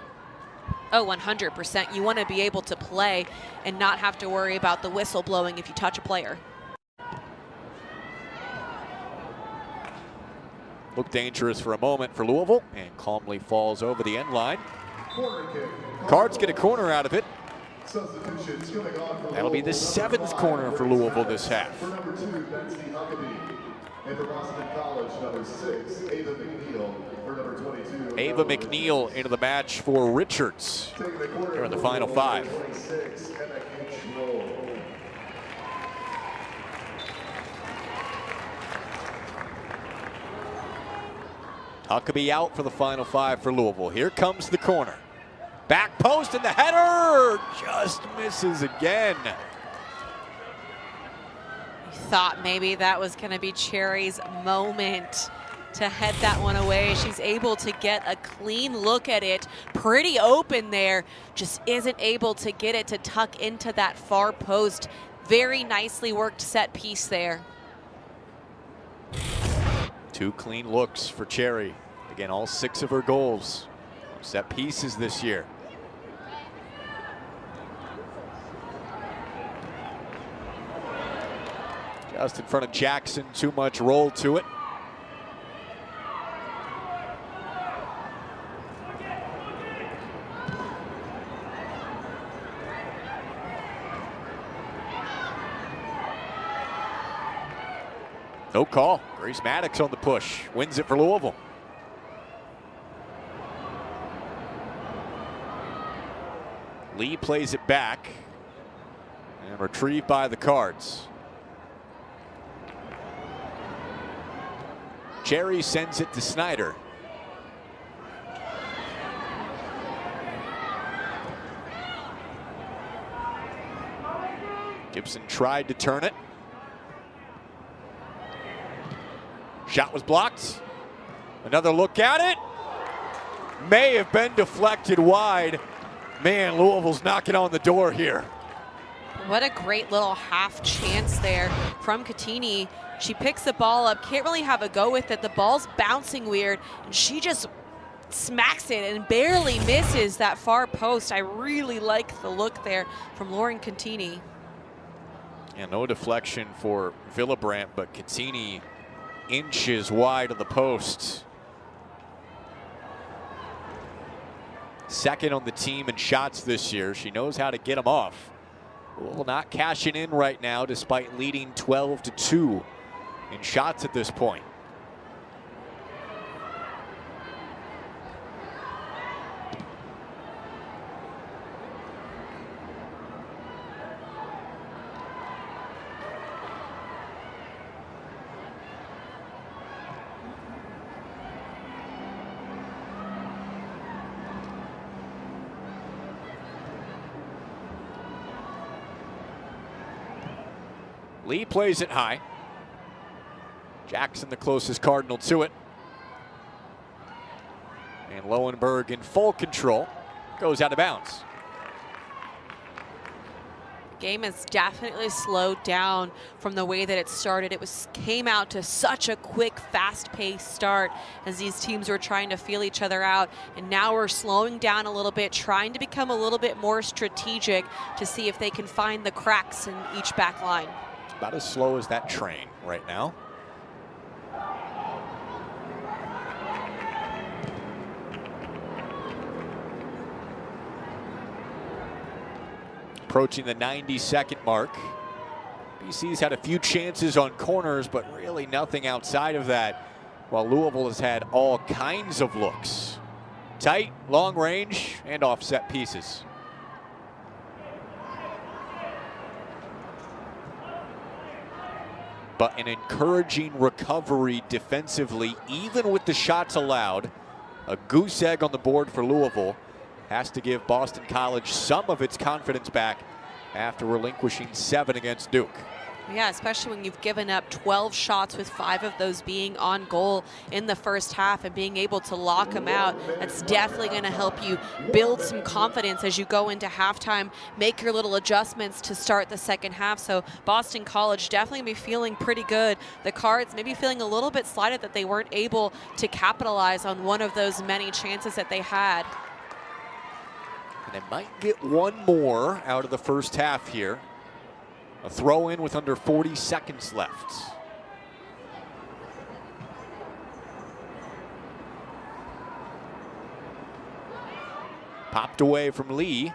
Oh, 100%. You want to be able to play and not have to worry about the whistle blowing if you touch a player. Looked dangerous for a moment for Louisville and calmly falls over the end line. Cards get a corner out of it. That'll be the 7th corner for Louisville this half. For number 2, Betsy Huckabee. And for Boston College, number 6, Ava McNeil. For number 22, Ava McNeil into the match for Richards. Here in the final 5. 26, Emma H. Roll. Huckabee out for the final 5 for Louisville. Here comes the corner. Back post and the header just misses again. Thought maybe that was going to be Cherry's moment to head that one away. She's able to get a clean look at it, pretty open there, just isn't able to get it to tuck into that far post. Very nicely worked set piece there. 2 clean looks for Cherry. Again, all 6 of her goals set pieces this year. Just in front of Jackson, too much roll to it. No call. Grace Maddox on the push. Wins it for Louisville. Lee plays it back. And retrieved by the Cards. Cherry sends it to Snyder. Gibson tried to turn it. Shot was blocked. Another look at it. May have been deflected wide. Man, Louisville's knocking on the door here. What a great little half chance there from Catini. She picks the ball up, can't really have a go with it. The ball's bouncing weird, and she just smacks it and barely misses that far post. I really like the look there from Lauren Catini. And no deflection for Villabrandt, but Catini inches wide of the post. Second on the team in shots this year. She knows how to get them off. Well, not cashing in right now despite leading 12-2 in shots at this point. Lee plays it high. Jackson the closest Cardinal to it. And Lowenberg in full control. Goes out of bounds. Game has definitely slowed down from the way that it started. It came out to such a quick, fast-paced start as these teams were trying to feel each other out. And now we're slowing down a little bit, trying to become a little bit more strategic to see if they can find the cracks in each back line. About as slow as that train right now. Approaching the 90-second mark. BC's had a few chances on corners, but really nothing outside of that, while Louisville has had all kinds of looks. Tight, long range, and offset pieces. But an encouraging recovery defensively, even with the shots allowed. A goose egg on the board for Louisville. Has to give Boston College some of its confidence back after relinquishing 7 against Duke. Yeah, especially when you've given up 12 shots with 5 of those being on goal in the first half, and being able to lock them out. That's definitely going to help you build some confidence as you go into halftime, make your little adjustments to start the second half. So Boston College definitely be feeling pretty good. The Cards maybe feeling a little bit slighted that they weren't able to capitalize on one of those many chances that they had. And they might get one more out of the first half here. A throw in with under 40 seconds left. Popped away from Lee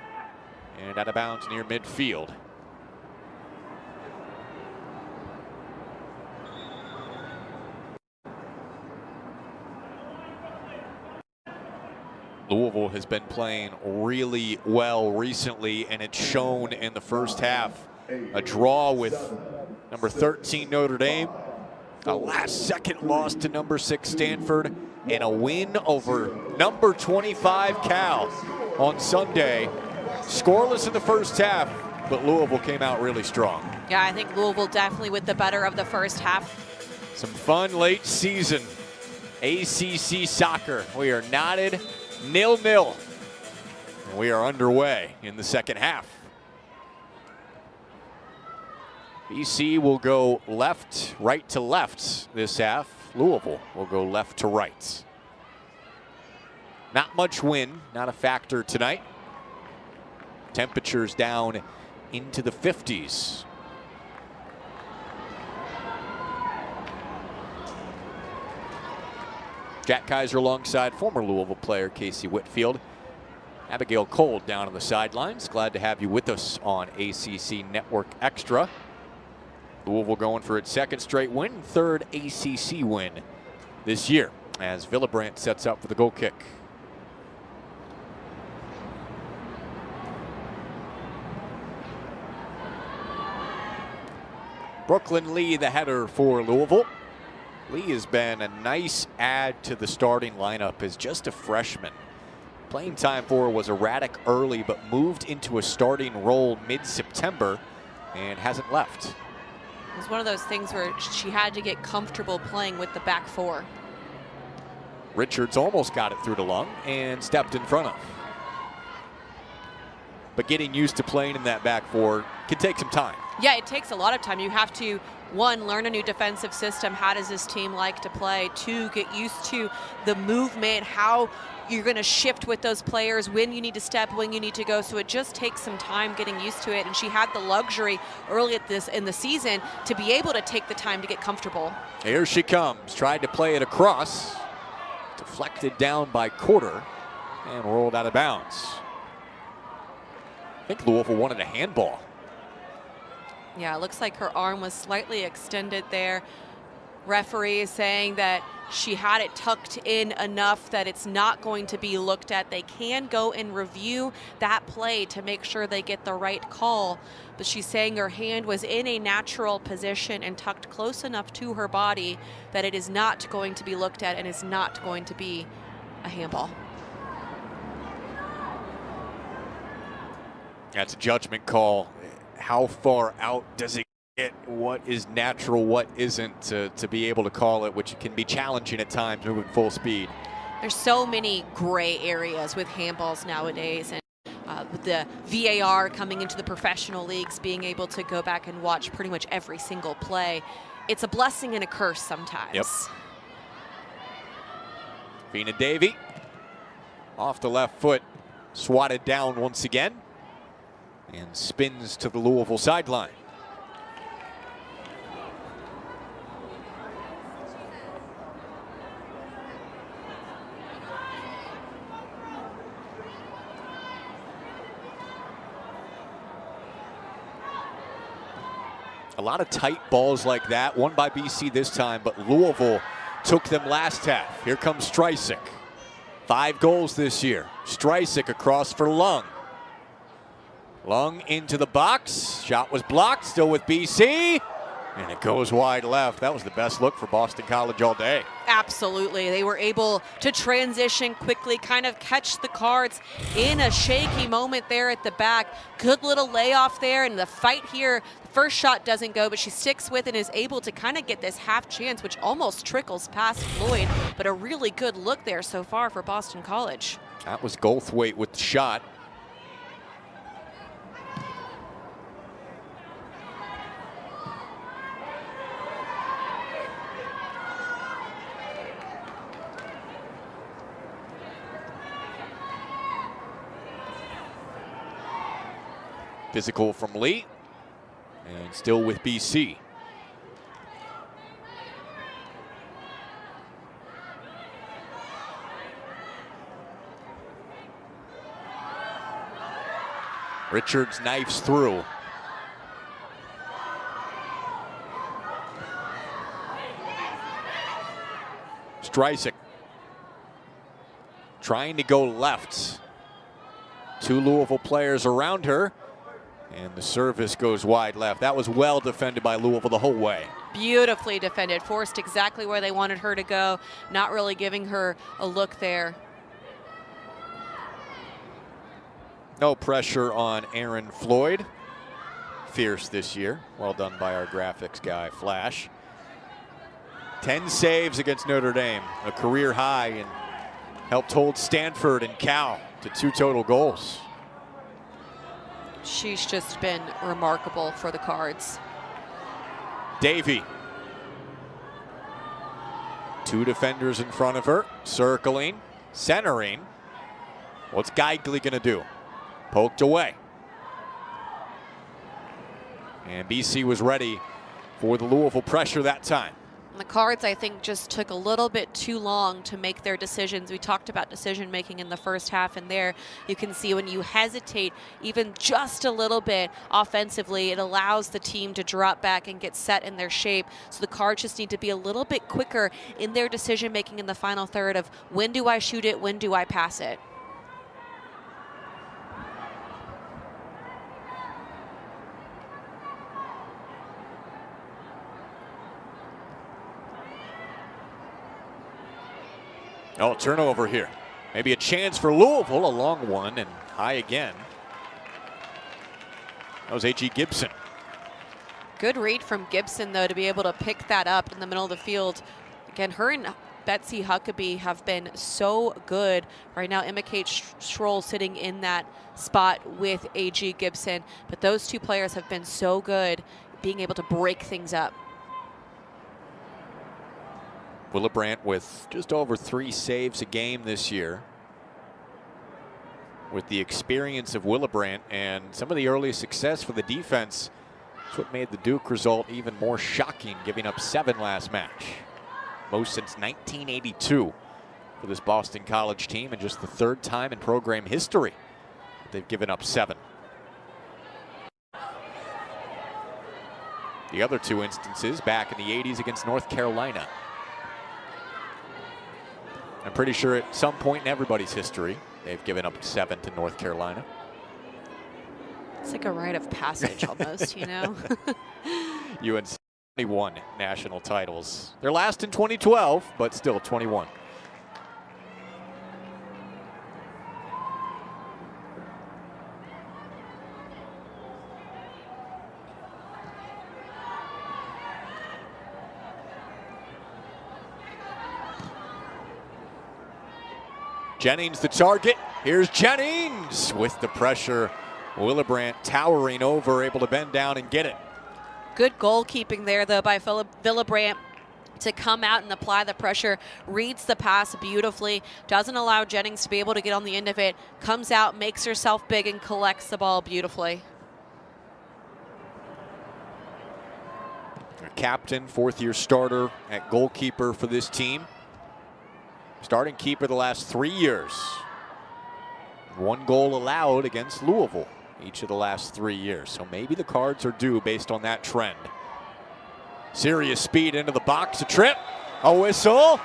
and out of bounds near midfield. Louisville has been playing really well recently, and it's shown in the first half. A draw with number 13 Notre Dame, a last-second loss to number 6 Stanford, and a win over number 25 Cal on Sunday. Scoreless in the first half, but Louisville came out really strong. Yeah, I think Louisville definitely with the better of the first half. Some fun late season ACC soccer. We are knotted 0-0, and we are underway in the second half. BC will go right to left this half. Louisville will go left to right. Not much wind, not a factor tonight. Temperatures down into the 50s. Jack Kaiser alongside former Louisville player Casey Whitfield. Abigail Cole down on the sidelines. Glad to have you with us on ACC Network Extra. Louisville going for its second straight win, third ACC win this year, as Villabrandt sets up for the goal kick. Brooklyn Lee, the header for Louisville. Lee has been a nice add to the starting lineup as just a freshman. Playing time for her was erratic early, but moved into a starting role mid-September and hasn't left. It was one of those things where she had to get comfortable playing with the back 4. Richards almost got it through to Lung and stepped in front of. But getting used to playing in that back 4 can take some time. Yeah, it takes a lot of time. You have to, 1, learn a new defensive system. How does this team like to play? 2, get used to the movement, how you're going to shift with those players, when you need to step, when you need to go. So it just takes some time getting used to it. And she had the luxury early in the season to be able to take the time to get comfortable. Here she comes. Tried to play it across. Deflected down by Quarter and rolled out of bounds. I think Louisville wanted a handball. Yeah, it looks like her arm was slightly extended there. Referee is saying that she had it tucked in enough that it's not going to be looked at. They can go and review that play to make sure they get the right call. But she's saying her hand was in a natural position and tucked close enough to her body that it is not going to be looked at and is not going to be a handball. That's a judgment call. How far out does it get? What is natural, what isn't, to be able to call it, which can be challenging at times moving full speed. There's so many gray areas with handballs nowadays, and with the VAR coming into the professional leagues, being able to go back and watch pretty much every single play. It's a blessing and a curse sometimes. Yep. Fina Davey off the left foot, swatted down once again, and spins to the Louisville sideline. A lot of tight balls like that, won by BC this time, but Louisville took them last half. Here comes Streisig. 5 goals this year. Streisig across for Lung. Lung into the box. Shot was blocked, still with BC. And it goes wide left. That was the best look for Boston College all day. Absolutely. They were able to transition quickly, kind of catch the Cards in a shaky moment there at the back. Good little layoff there, and the fight here. The first shot doesn't go, but she sticks with it and is able to kind of get this half chance, which almost trickles past Floyd. But a really good look there so far for Boston College. That was Goldthwaite with the shot. Physical from Lee, and still with BC. Richards knifes through. Streisig trying to go left. 2 Louisville players around her. And the service goes wide left. That was well defended by Louisville the whole way. Beautifully defended, forced exactly where they wanted her to go, not really giving her a look there. No pressure on Aaron Floyd. Fierce this year. Well done by our graphics guy, Flash. 10 saves against Notre Dame, a career high, and helped hold Stanford and Cal to 2 total goals. She's just been remarkable for the Cards. Davy. 2 defenders in front of her, circling, centering. What's Geigley gonna do? Poked away. And BC was ready for the Louisville pressure that time. The Cards, I think, just took a little bit too long to make their decisions. We talked about decision making in the first half, and there you can see when you hesitate even just a little bit offensively, it allows the team to drop back and get set in their shape. So the Cards just need to be a little bit quicker in their decision making in the final third of when do I shoot it, when do I pass it. Oh, turnover here. Maybe a chance for Louisville, a long one and high again. That was A.G. Gibson. Good read from Gibson, though, to be able to pick that up in the middle of the field. Again, her and Betsy Huckabee have been so good. Right now, Emma Kate Schroll sitting in that spot with A.G. Gibson. But those 2 players have been so good being able to break things up. Willebrandt with just over 3 saves a game this year. With the experience of Willebrandt and some of the early success for the defense, that's what made the Duke result even more shocking, giving up 7 last match. Most since 1982 for this Boston College team, and just the 3rd time in program history they've given up 7. The other 2 instances back in the 80s against North Carolina. I'm pretty sure at some point in everybody's history, they've given up 7 to North Carolina. It's like a rite of passage almost, you know? UNC 21 national titles. Their last in 2012, but still 21. Jennings the target. Here's Jennings with the pressure. Willebrandt towering over, able to bend down and get it. Good goalkeeping there, though, by Willebrandt to come out and apply the pressure. Reads the pass beautifully. Doesn't allow Jennings to be able to get on the end of it. Comes out, makes herself big, and collects the ball beautifully. A captain, 4th-year starter at goalkeeper for this team. Starting keeper the last 3 years. 1 goal allowed against Louisville each of the last 3 years. So maybe the Cards are due based on that trend. Serious speed into the box, a trip, a whistle.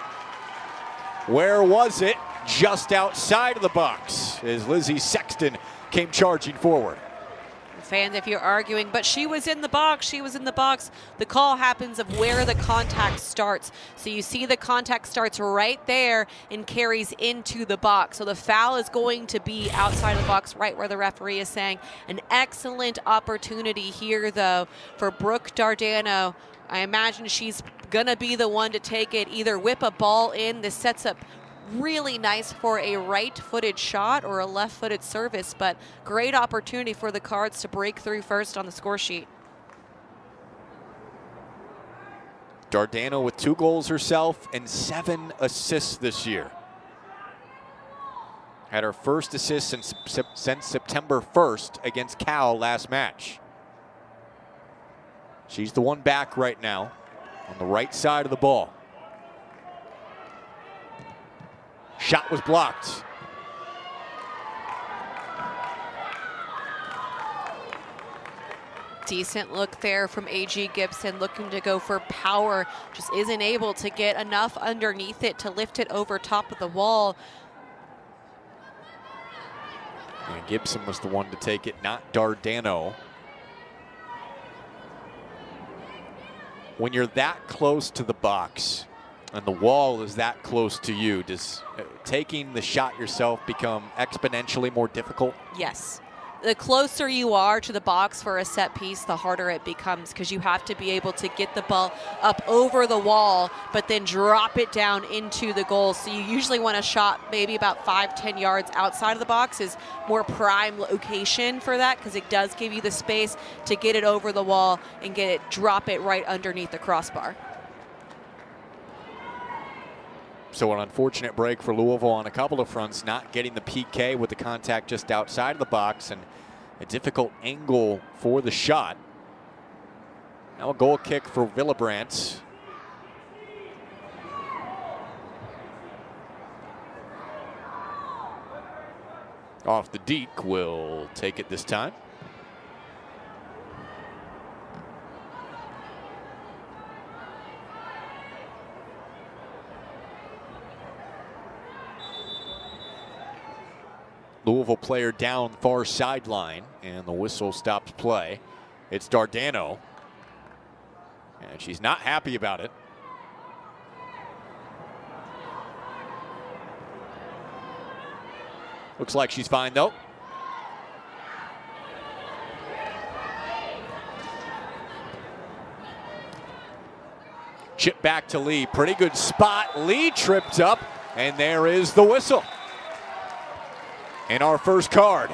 Where was it? just outside of the box as Lizzie Sexton came charging forward. Fans, if you're arguing, but she was in the box, she was in the box. The call happens of where the contact starts. So you see the contact starts right there and carries into the box. So the foul is going to be outside of the box, right where the referee is saying. An excellent opportunity here, though, for Brooke Dardano. I imagine she's going to be the one to take it, either whip a ball in. This sets up really nice for a right-footed shot or a left-footed service, but great opportunity for the Cards to break through first on the score sheet. Dardano with 2 goals herself and 7 assists this year. Had her first assist since September 1st against Cal last match. She's the one back right now on the right side of the ball. Shot was blocked. Decent look there from A.G. Gibson, looking to go for power. Just isn't able to get enough underneath it to lift it over top of the wall. And Gibson was the one to take it, not Dardano. When you're that close to the box and the wall is that close to you, does taking the shot yourself become exponentially more difficult? Yes. The closer you are to the box for a set piece, the harder it becomes, because you have to be able to get the ball up over the wall, but then drop it down into the goal. So you usually want a shot maybe about 5-10 yards outside of the box is more prime location for that, because it does give you the space to get it over the wall and drop it right underneath the crossbar. So an unfortunate break for Louisville on a couple of fronts, not getting the PK with the contact just outside of the box and a difficult angle for the shot. Now a goal kick for Villabrandt. Off the deke, will take it this time. Louisville player down far sideline, and the whistle stops play. It's Dardano, and she's not happy about it. Looks like she's fine though. Chip back to Lee, pretty good spot. Lee tripped up, and there is the whistle. In our first card.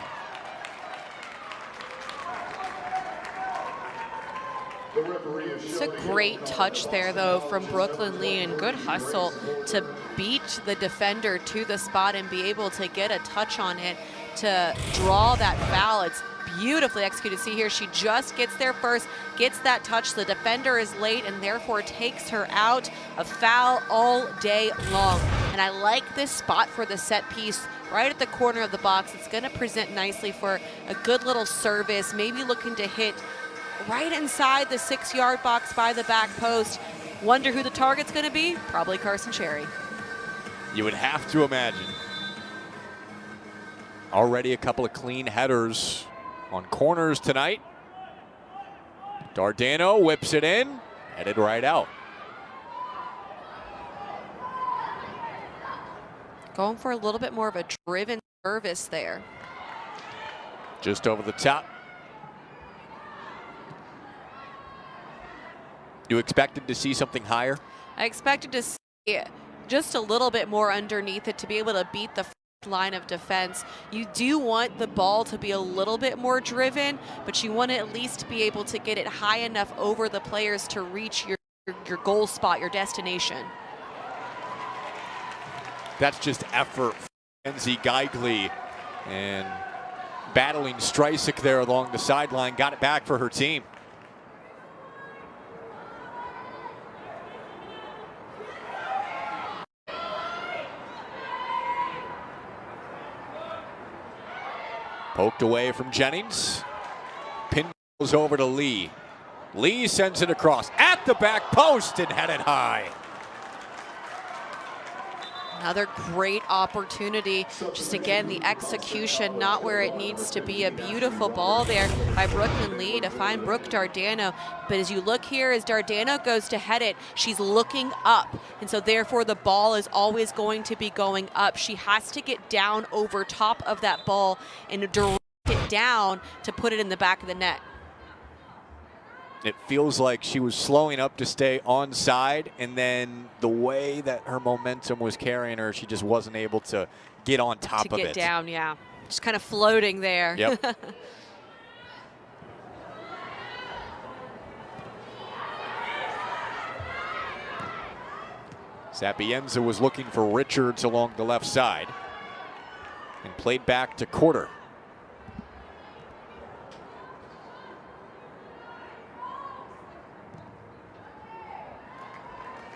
It's a great touch there, though, from Brooklyn Lee, and good hustle to beat the defender to the spot and be able to get a touch on it to draw that foul. It's beautifully executed. See here, she just gets there first, gets that touch. The defender is late and therefore takes her out. A foul all day long. And I like this spot for the set piece right at the corner of the box. It's going to present nicely for a good little service, maybe looking to hit right inside the 6-yard box by the back post. Wonder who the target's going to be? Probably Carson Cherry. You would have to imagine. Already a couple of clean headers on corners tonight. Dardano whips it in, headed right out. Going for a little bit more of a driven service there. Just over the top. You expected to see something higher? I expected to see just a little bit more underneath it to be able to beat the line of defense. You do want the ball to be a little bit more driven, but you want to at least be able to get it high enough over the players to reach your goal spot, your destination. That's just effort for Enzi Geigley, and battling Streisig there along the sideline, got it back for her team. Poked away from Jennings. Pin goes over to Lee. Lee sends it across at the back post and headed high. Another great opportunity. Just again, the execution not where it needs to be. A beautiful ball there by Brooklyn Lee to find Brooke Dardano. But as you look here, as Dardano goes to head it, she's looking up. And so therefore the ball is always going to be going up. She has to get down over top of that ball and direct it down to put it in the back of the net. It feels like she was slowing up to stay onside, and then the way that her momentum was carrying her, she just wasn't able to get on top of it. To get down, yeah. Just kind of floating there. Yep. Sapienza was looking for Richards along the left side and played back to Quarter.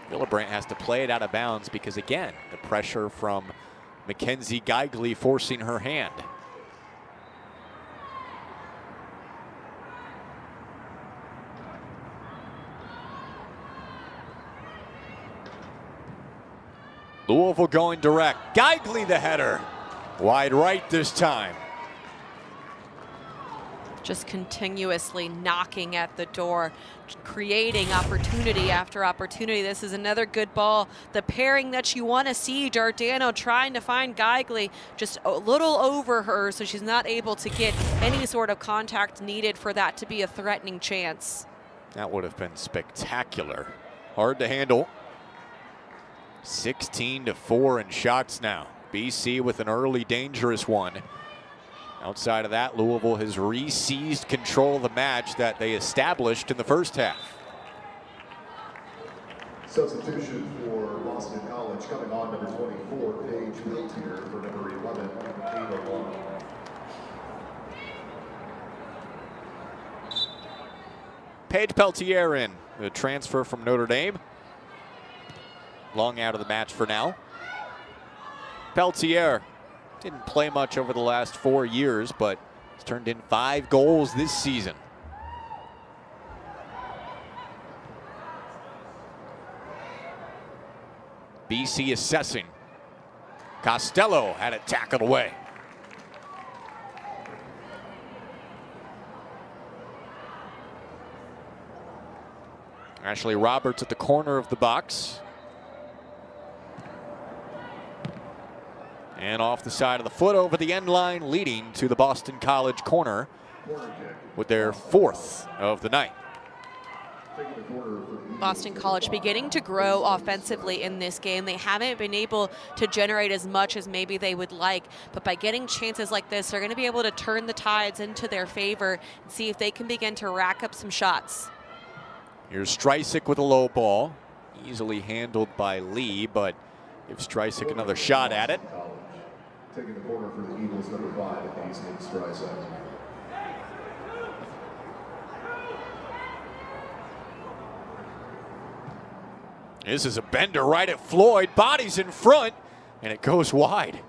Willebrandt has to play it out of bounds because, again, the pressure from Mackenzie Geigley forcing her hand. Louisville going direct. Geigley the header. Wide right this time. Just continuously knocking at the door, creating opportunity after opportunity. This is another good ball. The pairing that you want to see, Dardano trying to find Geigley, just a little over her, so she's not able to get any sort of contact needed for that to be a threatening chance. That would have been spectacular. Hard to handle. 16-4 in shots now. BC with an early dangerous one. Outside of that, Louisville has re-seized control of the match that they established in the first half. Substitution for Boston College coming on, number 24, Paige Peltier, for number 11, Ava Long. Paige Peltier in, the transfer from Notre Dame. Long out of the match for now. Peltier didn't play much over the last 4 years, but has turned in 5 goals this season. BC assessing. Costello had it tackled away. Ashley Roberts at the corner of the box. And off the side of the foot over the end line, leading to the Boston College corner with their 4th of the night. Boston College beginning to grow offensively in this game. They haven't been able to generate as much as maybe they would like, but by getting chances like this, they're going to be able to turn the tides into their favor and see if they can begin to rack up some shots. Here's Streisig with a low ball. Easily handled by Lee, but gives Streisig another shot at it. Taking the corner for the Eagles, number 5, Ace Streisig. This is a bender right at Floyd. Body's in front, and it goes wide.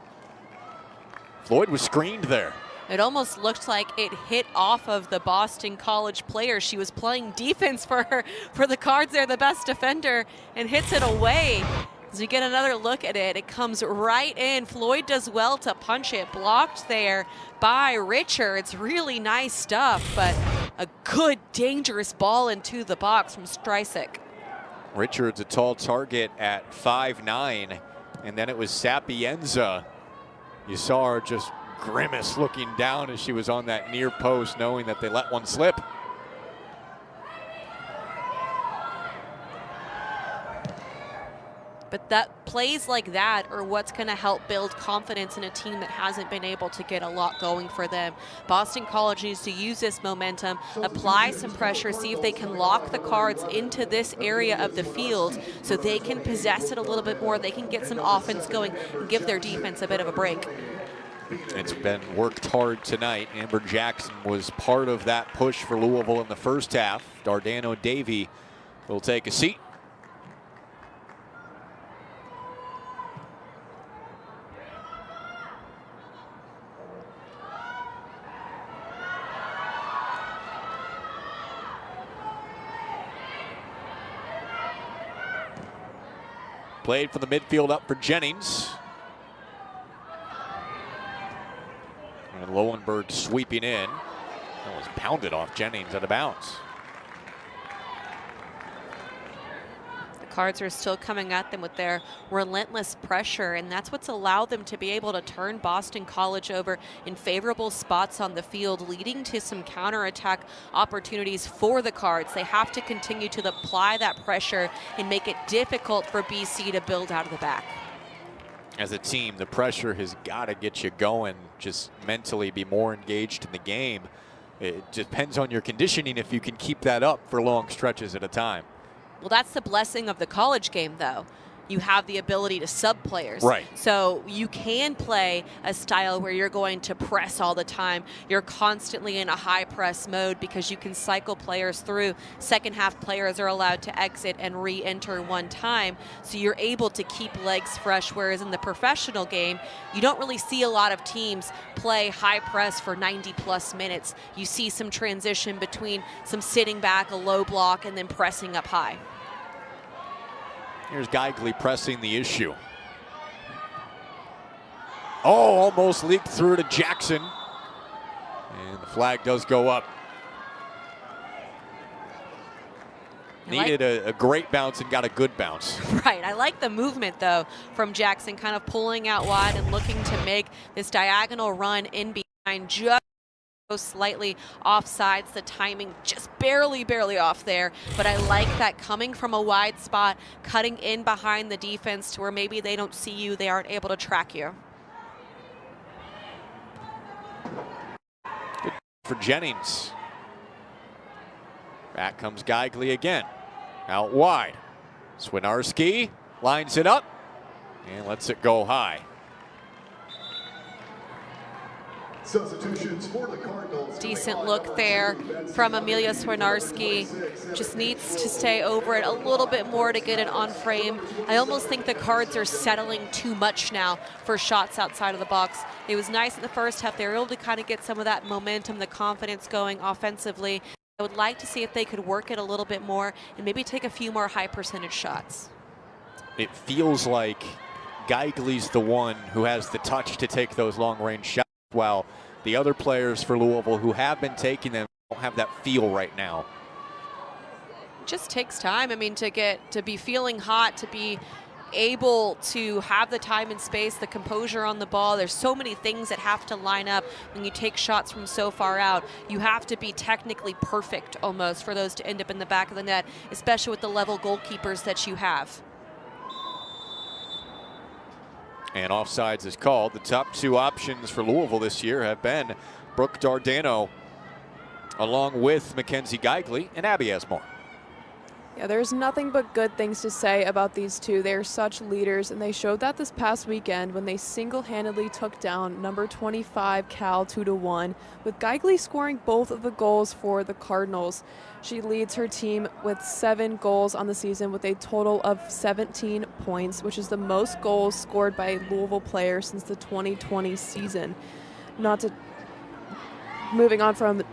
Floyd was screened there. It almost looked like it hit off of the Boston College player. She was playing defense for the Cards there, the best defender, and hits it away. As we get another look at it, it comes right in. Floyd does well to punch it. Blocked there by Richards. Really nice stuff, but a good, dangerous ball into the box from Streisig. Richards, a tall target at 5'9", and then it was Sapienza. You saw her just grimace looking down as she was on that near post, knowing that they let one slip. But that plays like that are what's going to help build confidence in a team that hasn't been able to get a lot going for them. Boston College needs to use this momentum, apply some pressure, see if they can lock the Cards into this area of the field so they can possess it a little bit more. They can get some offense going and give their defense a bit of a break. It's been worked hard tonight. Amber Jackson was part of that push for Louisville in the first half. Dardano Davey will take a seat. Played from the midfield up for Jennings. And Lowenberg sweeping in. That was pounded off Jennings out of bounds. Cards are still coming at them with their relentless pressure, and that's what's allowed them to be able to turn Boston College over in favorable spots on the field, leading to some counterattack opportunities for the Cards. They have to continue to apply that pressure and make it difficult for BC to build out of the back. As a team, the pressure has got to get you going, just mentally be more engaged in the game. It depends on your conditioning if you can keep that up for long stretches at a time. Well, that's the blessing of the college game, though. You have the ability to sub players. Right. So you can play a style where you're going to press all the time. You're constantly in a high press mode because you can cycle players through. Second half players are allowed to exit and re-enter one time. So you're able to keep legs fresh, whereas in the professional game, you don't really see a lot of teams play high press for 90+ minutes. You see some transition between some sitting back, a low block, and then pressing up high. Here's Geigley pressing the issue. Oh, almost leaked through to Jackson. And the flag does go up. Needed a great bounce and got a good bounce. Right, I like the movement though from Jackson, kind of pulling out wide and looking to make this diagonal run in behind, just slightly offsides, the timing just barely off there, but I like that coming from a wide spot, cutting in behind the defense to where maybe they don't see you, they aren't able to track you. Good for Jennings. Back comes Geigley again. Out wide. Swinarski lines it up and lets it go high. Substitutions for the Cardinals. Decent look there from Amelia Swinarski. Just needs to stay over it a little bit more to get it on frame. I almost think the Cards are settling too much now for shots outside of the box. It was nice in the first half. They were able to kind of get some of that momentum, the confidence going offensively. I would like to see if they could work it a little bit more and maybe take a few more high percentage shots. It feels like Geigley's the one who has the touch to take those long range shots, while the other players for Louisville who have been taking them don't have that feel right now. It just takes time. I mean, to be feeling hot, to be able to have the time and space, the composure on the ball. There's so many things that have to line up when you take shots from so far out. You have to be technically perfect almost for those to end up in the back of the net, especially with the level goalkeepers that you have. And offsides is called. The top two options for Louisville this year have been Brooke Dardano, along with Mackenzie Geigley and Abby Asmore. Yeah, there's nothing but good things to say about these two. They are such leaders, and they showed that this past weekend when they single-handedly took down number 25 Cal 2-1, with Geigley scoring both of the goals for the Cardinals. She leads her team with 7 goals on the season with a total of 17 points, which is the most goals scored by a Louisville player since the 2020 season. Moving on from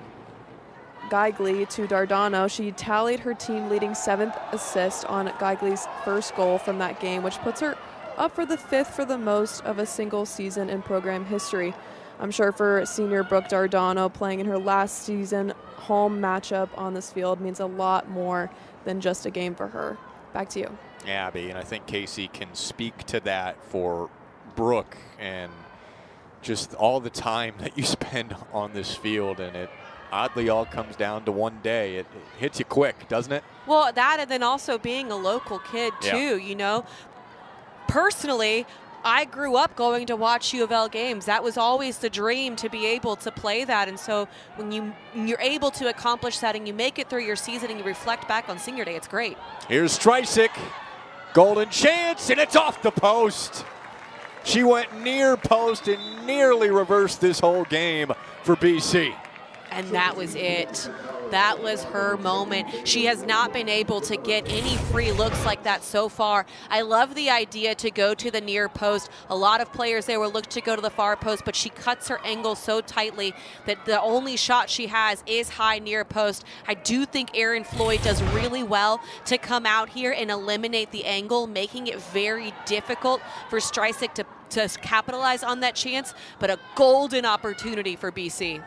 Geigley to Dardano, she tallied her team leading 7th assist on Geigley's first goal from that game, which puts her up for the 5th for the most of a single season in program history. I'm sure for senior Brooke Dardano, playing in her last season home matchup on this field means a lot more than just a game for her. Back to you. Abby, and I think Casey can speak to that for Brooke and just all the time that you spend on this field, and it oddly all comes down to one day. It hits you quick, doesn't it? Well, that, and then also being a local kid too, you know. Personally, I grew up going to watch U of L games. That was always the dream, to be able to play that. And so when you're able to accomplish that and you make it through your season and you reflect back on senior day, it's great. Here's Streisig, golden chance, and it's off the post. She went near post and nearly reversed this whole game for BC. And that was it. That was her moment. She has not been able to get any free looks like that so far. I love the idea to go to the near post. A lot of players there will look to go to the far post, but she cuts her angle so tightly that the only shot she has is high near post. I do think Erin Floyd does really well to come out here and eliminate the angle, making it very difficult for Streisig to capitalize on that chance, but a golden opportunity for BC.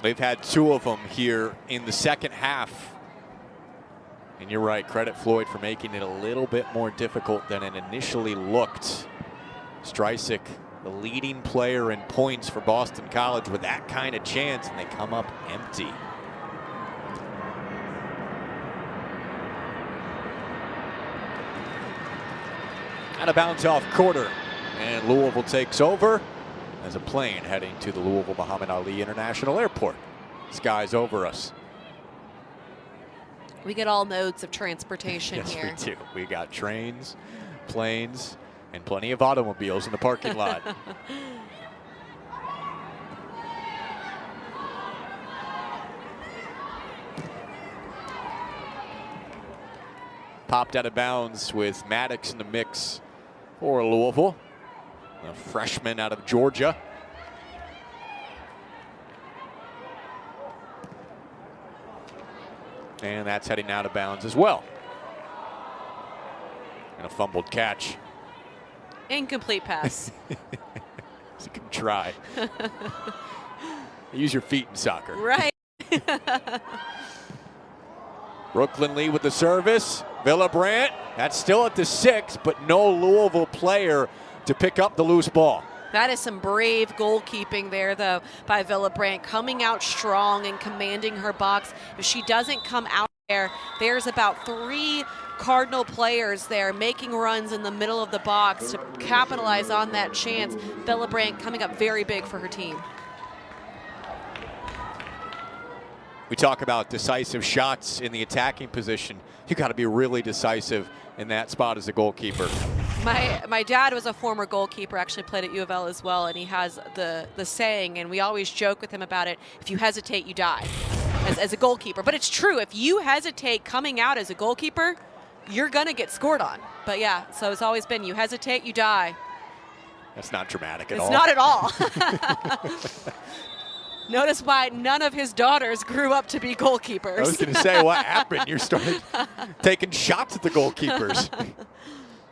They've had 2 of them here in the second half. And you're right, credit Floyd for making it a little bit more difficult than it initially looked. Streisig, the leading player in points for Boston College, with that kind of chance, and they come up empty. Out of bounds off quarter, and Louisville takes over as a plane heading to the Louisville Muhammad Ali International Airport. Skies over us. We get all modes of transportation Yes, here. we do. We got trains, planes, and plenty of automobiles in the parking lot. Popped out of bounds with Maddox in the mix for Louisville, a freshman out of Georgia. And that's heading out of bounds as well. And a fumbled catch. Incomplete pass. You can try. Use your feet in soccer. Right. Brooklyn Lee with the service. Villabrandt, that's still at the 6, but no Louisville player to pick up the loose ball. That is some brave goalkeeping there, though, by Villabrandt, coming out strong and commanding her box. If she doesn't come out there, there's about 3 Cardinal players there making runs in the middle of the box to capitalize on that chance. Villabrandt coming up very big for her team. We talk about decisive shots in the attacking position. You got to be really decisive in that spot as a goalkeeper. My dad was a former goalkeeper, actually played at U of L as well, and he has the saying, and we always joke with him about it, if you hesitate, you die, as a goalkeeper. But it's true, if you hesitate coming out as a goalkeeper, you're going to get scored on. But yeah, so it's always been, you hesitate, you die. That's not dramatic at all. It's not at all. Notice why none of his daughters grew up to be goalkeepers. I was going to say, what happened? You started taking shots at the goalkeepers.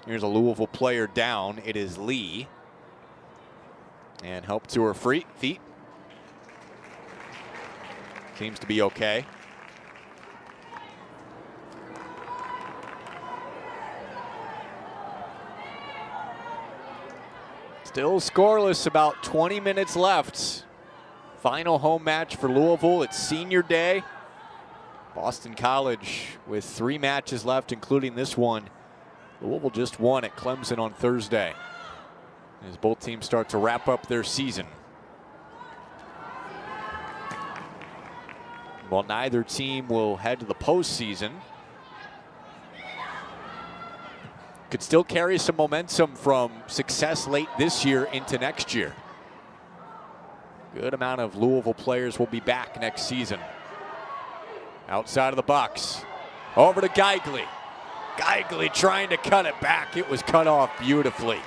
Here's a Louisville player down. It is Lee. And help to her feet. Seems to be okay. Still scoreless, about 20 minutes left. Final home match for Louisville. It's senior day. Boston College with 3 matches left, including this one. Louisville just won at Clemson on Thursday, as both teams start to wrap up their season. While neither team will head to the postseason, could still carry some momentum from success late this year into next year. Good amount of Louisville players will be back next season. Outside of the box, over to Geigley. Geigley trying to cut it back. It was cut off beautifully.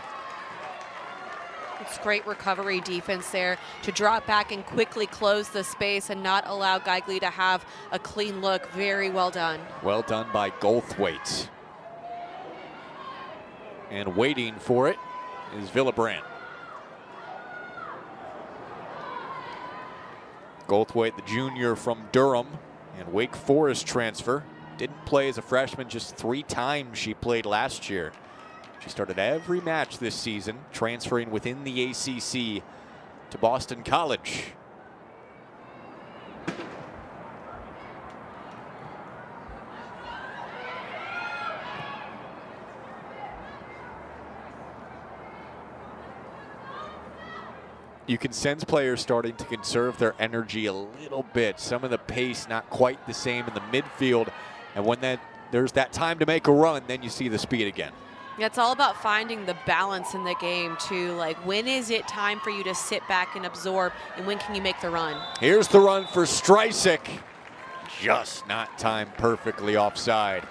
It's great recovery defense there to drop back and quickly close the space and not allow Geigley to have a clean look. Very well done. Well done by Goalthwaite. And waiting for it is Villabrandt. Goalthwaite, the junior from Durham and Wake Forest transfer. Didn't play as a freshman, just 3 times she played last year. She started every match this season, transferring within the ACC to Boston College. You can sense players starting to conserve their energy a little bit. Some of the pace not quite the same in the midfield. And when there's that time to make a run, then you see the speed again. Yeah, it's all about finding the balance in the game too. Like, when is it time for you to sit back and absorb, and when can you make the run? Here's the run for Streisig. Just not timed perfectly offside.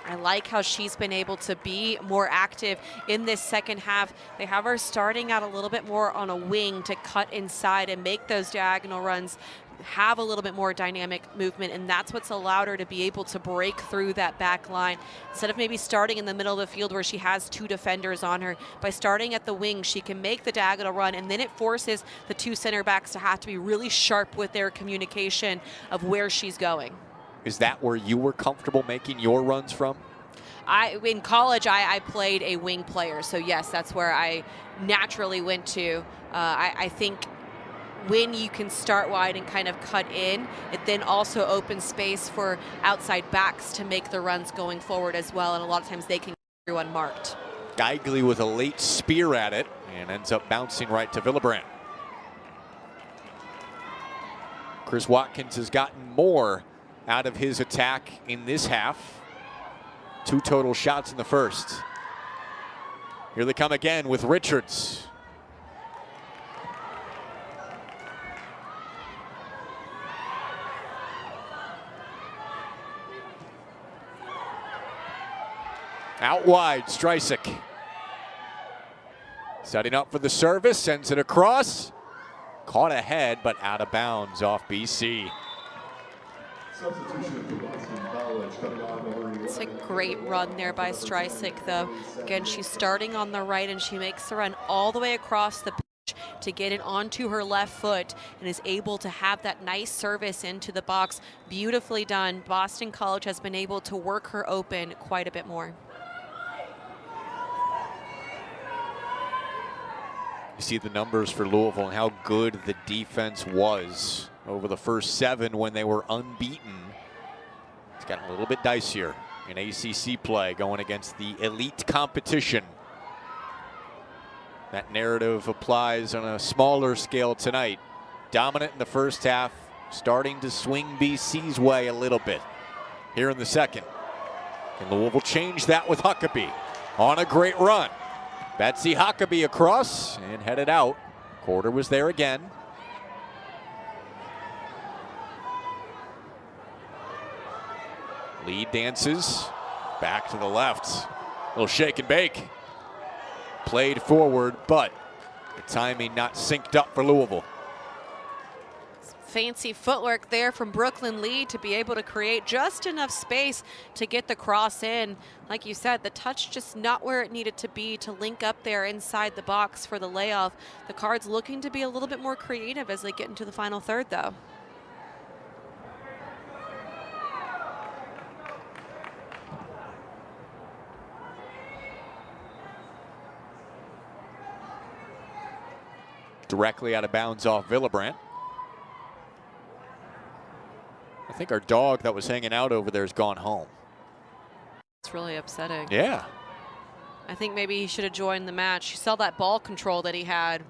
I like how she's been able to be more active in this second half. They have her starting out a little bit more on a wing to cut inside and make those diagonal runs, have a little bit more dynamic movement, and that's what's allowed her to be able to break through that back line. Instead of maybe starting in the middle of the field where she has 2 defenders on her, by starting at the wing, she can make the diagonal run, and then it forces the 2 center backs to have to be really sharp with their communication of where she's going. Is that where you were comfortable making your runs from? In college, I played a wing player, so yes, that's where I naturally went to. I think when you can start wide and kind of cut in, it then also opens space for outside backs to make the runs going forward as well, and a lot of times they can get through unmarked. Geigley with a late spear at it and ends up bouncing right to Villebrandt. Chris Watkins has gotten more out of his attack in this half. 2 total shots in the first. Here they come again with Richards. Out wide, Streisig. Setting up for the service, sends it across. Caught ahead, but out of bounds off BC. Substitution for Boston College coming on number 11. It's a great run there by Streisig, though. Again, she's starting on the right, and she makes the run all the way across the pitch to get it onto her left foot, and is able to have that nice service into the box. Beautifully done. Boston College has been able to work her open quite a bit more. You see the numbers for Louisville and how good the defense was over the first 7 when they were unbeaten. It's gotten a little bit dicier in ACC play going against the elite competition. That narrative applies on a smaller scale tonight. Dominant in the first half, starting to swing BC's way a little bit here in the second. Can Louisville change that with Huckabee on a great run? Betsy Huckabee across and headed out. Quarter was there again. Lead dances back to the left. Little shake and bake. Played forward, but the timing not synced up for Louisville. Fancy footwork there from Brooklyn Lee to be able to create just enough space to get the cross in. Like you said, the touch just not where it needed to be to link up there inside the box for the layoff. The Cards looking to be a little bit more creative as they get into the final third, though. Directly out of bounds off Villebrandt. I think our dog that was hanging out over there has gone home. It's really upsetting. Yeah. I think maybe he should have joined the match. You saw that ball control that he had.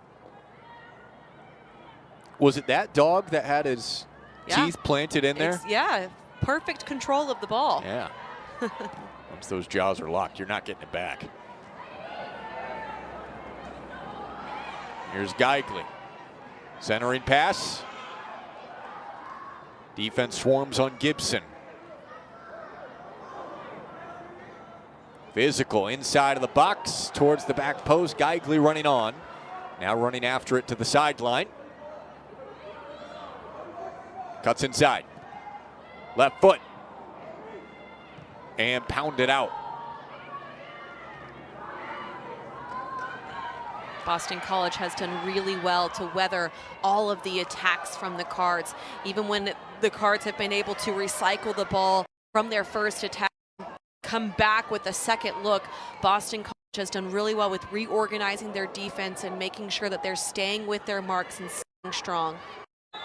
Was it that dog that had his teeth planted in there? Yeah, perfect control of the ball. Yeah. Once those jaws are locked, you're not getting it back. Here's Geigley. Centering pass. Defense swarms on Gibson. Physical inside of the box towards the back post. Geigley running on. Now running after it to the sideline. Cuts inside. Left foot. And pounded out. Boston College has done really well to weather all of the attacks from the Cards. Even when the Cards have been able to recycle the ball from their first attack, come back with a second look, Boston College has done really well with reorganizing their defense and making sure that they're staying with their marks and staying strong.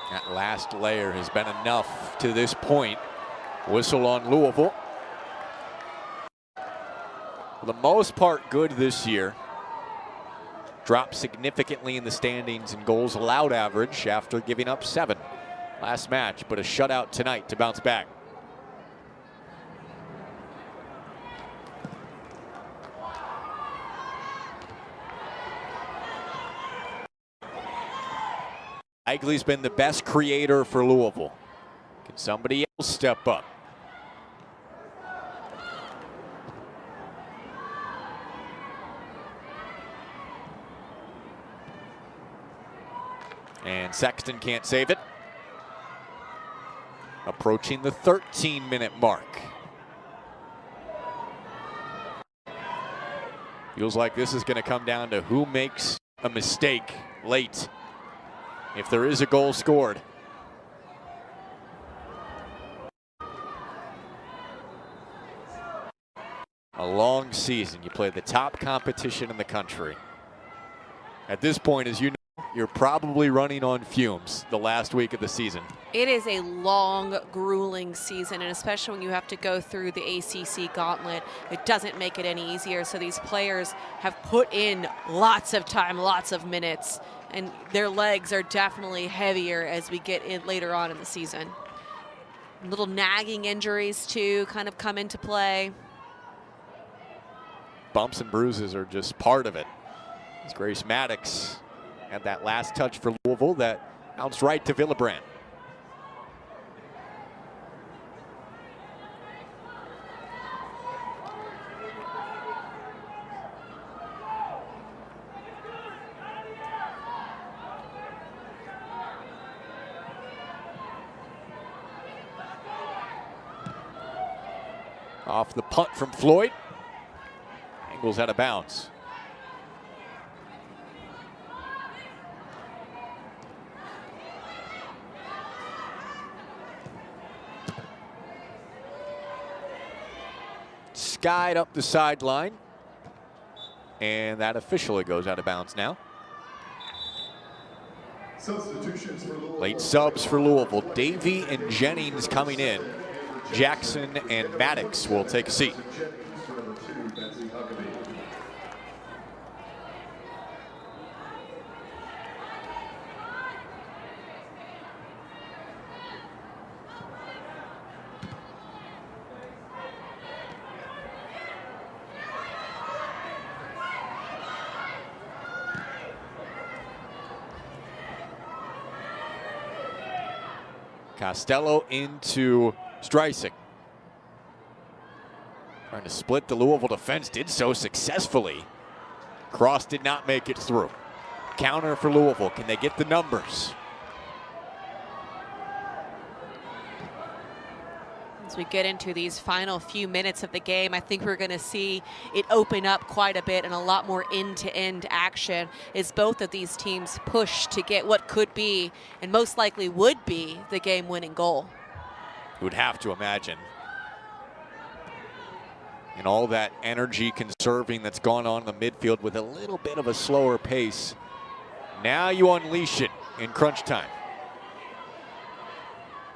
That last layer has been enough to this point. Whistle on Louisville. For the most part, good this year. Dropped significantly in the standings and goals allowed average after giving up 7 last match, but a shutout tonight to bounce back. Igley's been the best creator for Louisville. Can somebody else step up? And Sexton can't save it. Approaching the 13-minute mark. Feels like this is going to come down to who makes a mistake late, if there is a goal scored. A long season. You play the top competition in the country. At this point, as you know, you're probably running on fumes the last week of the season. It is a long, grueling season, and especially when you have to go through the ACC gauntlet, it doesn't make it any easier. So these players have put in lots of time, lots of minutes, and their legs are definitely heavier as we get in later on in the season. Little nagging injuries, too, kind of come into play. Bumps and bruises are just part of it. As Grace Maddox had that last touch for Louisville that bounced right to Villebrandt. Off the punt from Floyd. Angles out of bounds. Skied up the sideline. And that officially goes out of bounds now. Substitutions for Louisville. Late subs for Louisville. Davey and Jennings coming in. Jackson and Maddox will take a seat. Costello into Streisig. Trying to split the Louisville defense, did so successfully. Cross did not make it through. Counter for Louisville, can they get the numbers? As we get into these final few minutes of the game, I think we're going to see it open up quite a bit and a lot more end-to-end action as both of these teams push to get what could be, and most likely would be, the game-winning goal. Would have to imagine. And all that energy conserving that's gone on in the midfield with a little bit of a slower pace. Now you unleash it in crunch time.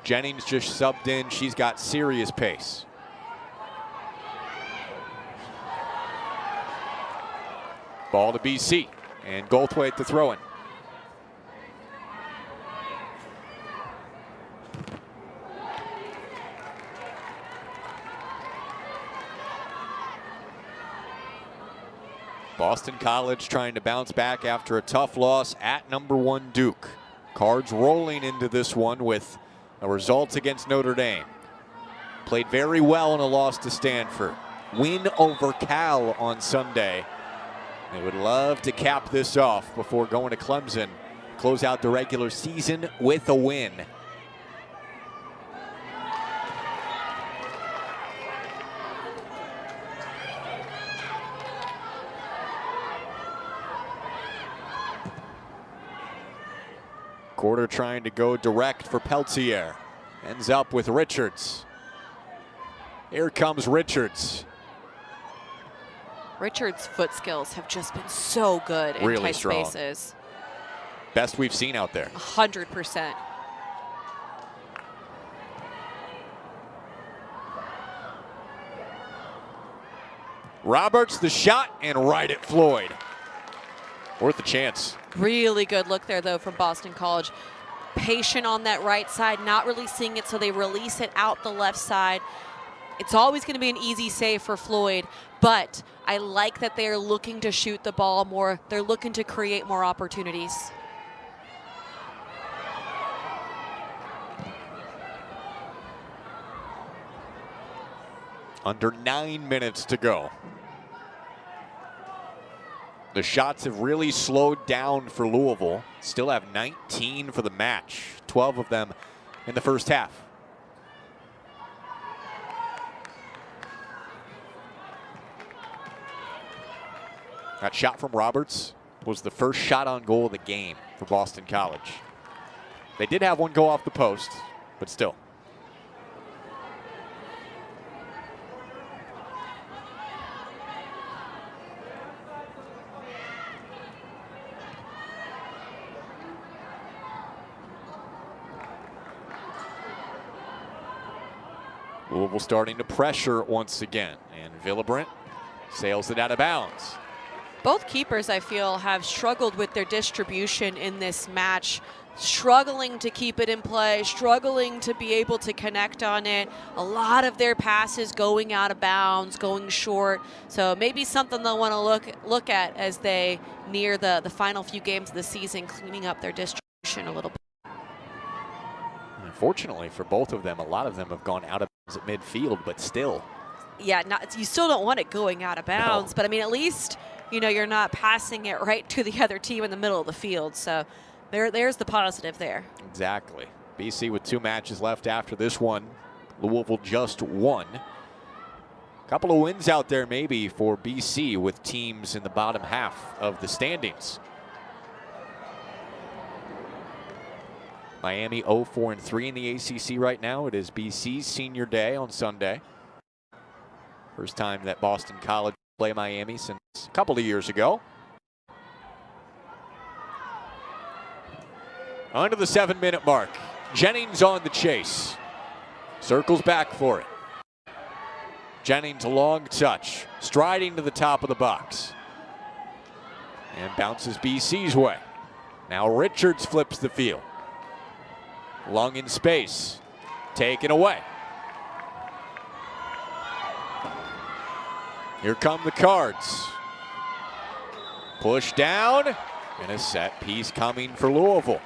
Jennings just subbed in. She's got serious pace. Ball to BC, and Goldthwait to throw in. Boston College trying to bounce back after a tough loss at #1 Duke. Cards rolling into this one with a result against Notre Dame. Played very well in a loss to Stanford. Win over Cal on Sunday. They would love to cap this off before going to Clemson. Close out the regular season with a win. Quarter trying to go direct for Peltier. Ends up with Richards. Here comes Richards. Richards' foot skills have just been so good in Really tight strong. spaces. Best we've seen out there. 100%. Roberts the shot and right at Floyd. Worth a chance. Really good look there, though, from Boston College. Patient on that right side, not really seeing it, so they release it out the left side. It's always going to be an easy save for Floyd, but I like that they're looking to shoot the ball more. They're looking to create more opportunities. Under 9 minutes to go. The shots have really slowed down for Louisville. Still have 19 for the match, 12 of them in the first half. That shot from Roberts was the first shot on goal of the game for Boston College. They did have one go off the post, but still. Louisville starting to pressure once again, and Villebrandt sails it out of bounds. Both keepers, I feel, have struggled with their distribution in this match, struggling to keep it in play, struggling to be able to connect on it. A lot of their passes going out of bounds, going short. So maybe something they'll want to look at as they near the final few games of the season, cleaning up their distribution a little bit. Unfortunately for both of them, a lot of them have gone out of bounds at midfield, but still. Yeah, you still don't want it going out of bounds, No. but I mean, at least, you know, you're not passing it right to the other team in the middle of the field. So there's the positive there. Exactly. BC with 2 matches left after this one. Louisville just won. A couple of wins out there maybe for BC with teams in the bottom half of the standings. Miami 0-4-3 in the ACC right now. It is BC's senior day on Sunday. First time that Boston College play Miami since a couple of years ago. Under the 7-minute mark. Jennings on the chase. Circles back for it. Jennings, a long touch. Striding to the top of the box. And bounces BC's way. Now Richards flips the field. Long in space. Taken away. Here come the Cards. Push down. And a set piece coming for Louisville.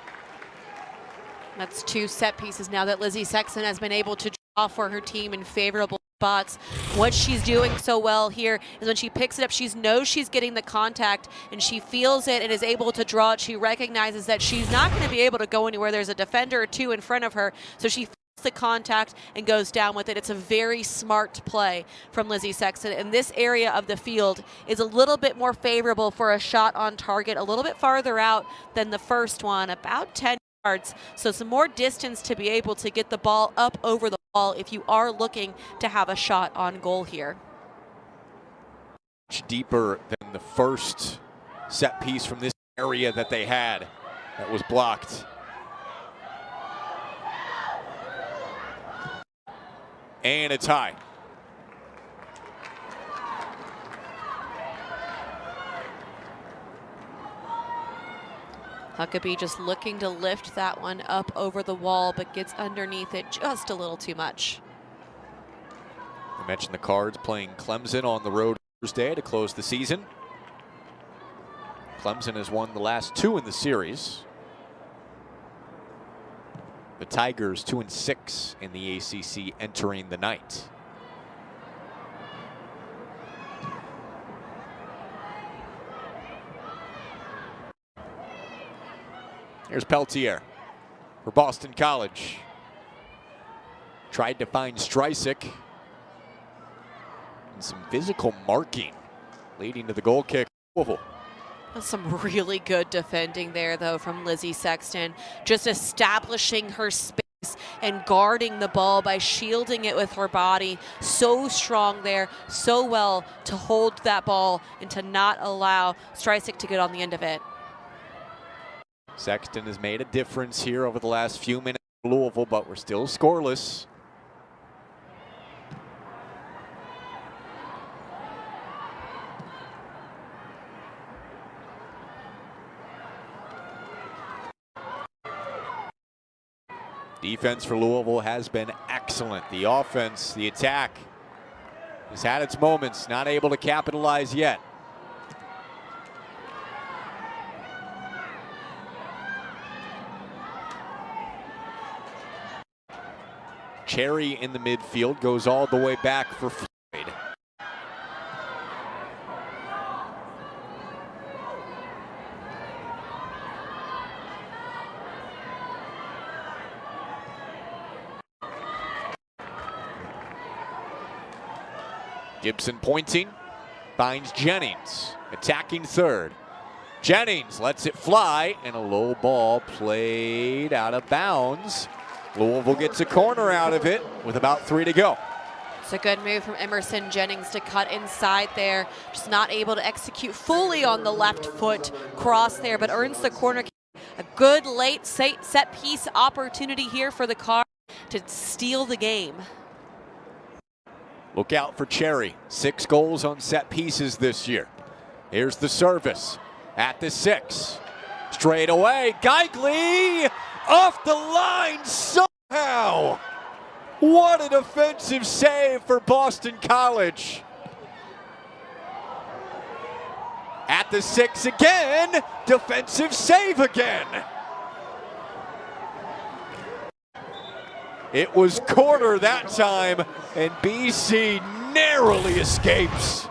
That's 2 set pieces now that Lizzie Sexton has been able to draw for her team in favorable spots. What she's doing so well here is when she picks it up, she knows she's getting the contact and she feels it and is able to draw it. She recognizes that she's not going to be able to go anywhere. There's a defender or 2 in front of her, so she feels the contact and goes down with it. It's a very smart play from Lizzie Sexton, and this area of the field is a little bit more favorable for a shot on target, a little bit farther out than the first one, about 10 yards. So some more distance to be able to get the ball up over the wall if you are looking to have a shot on goal here. Much deeper than the first set piece from this area that they had that was blocked. And it's high. Huckabee just looking to lift that one up over the wall, but gets underneath it just a little too much. I mentioned the Cards playing Clemson on the road Thursday to close the season. Clemson has won the last 2 in the series. The Tigers 2-6 in the ACC entering the night. Here's Peltier for Boston College. Tried to find Streisig. And some physical marking leading to the goal kick. Louisville. That's some really good defending there, though, from Lizzie Sexton. Just establishing her space and guarding the ball by shielding it with her body. So strong there, so well to hold that ball and to not allow Streisig to get on the end of it. Sexton has made a difference here over the last few minutes for Louisville, but we're still scoreless. Defense for Louisville has been excellent. The offense, the attack has had its moments, not able to capitalize yet. Cherry in the midfield goes all the way back for Gibson pointing, finds Jennings, attacking third. Jennings lets it fly, and a low ball played out of bounds. Louisville gets a corner out of it with about 3 to go. It's a good move from Emerson Jennings to cut inside there. Just not able to execute fully on the left foot cross there, but earns the corner. A good late set piece opportunity here for the Cards to steal the game. Look out for Cherry. 6 goals on set pieces this year. Here's the service at the 6. Straight away, Geigley off the line somehow. What a defensive save for Boston College. At the 6 again, defensive save again. It was quarter that time, and BC narrowly escapes.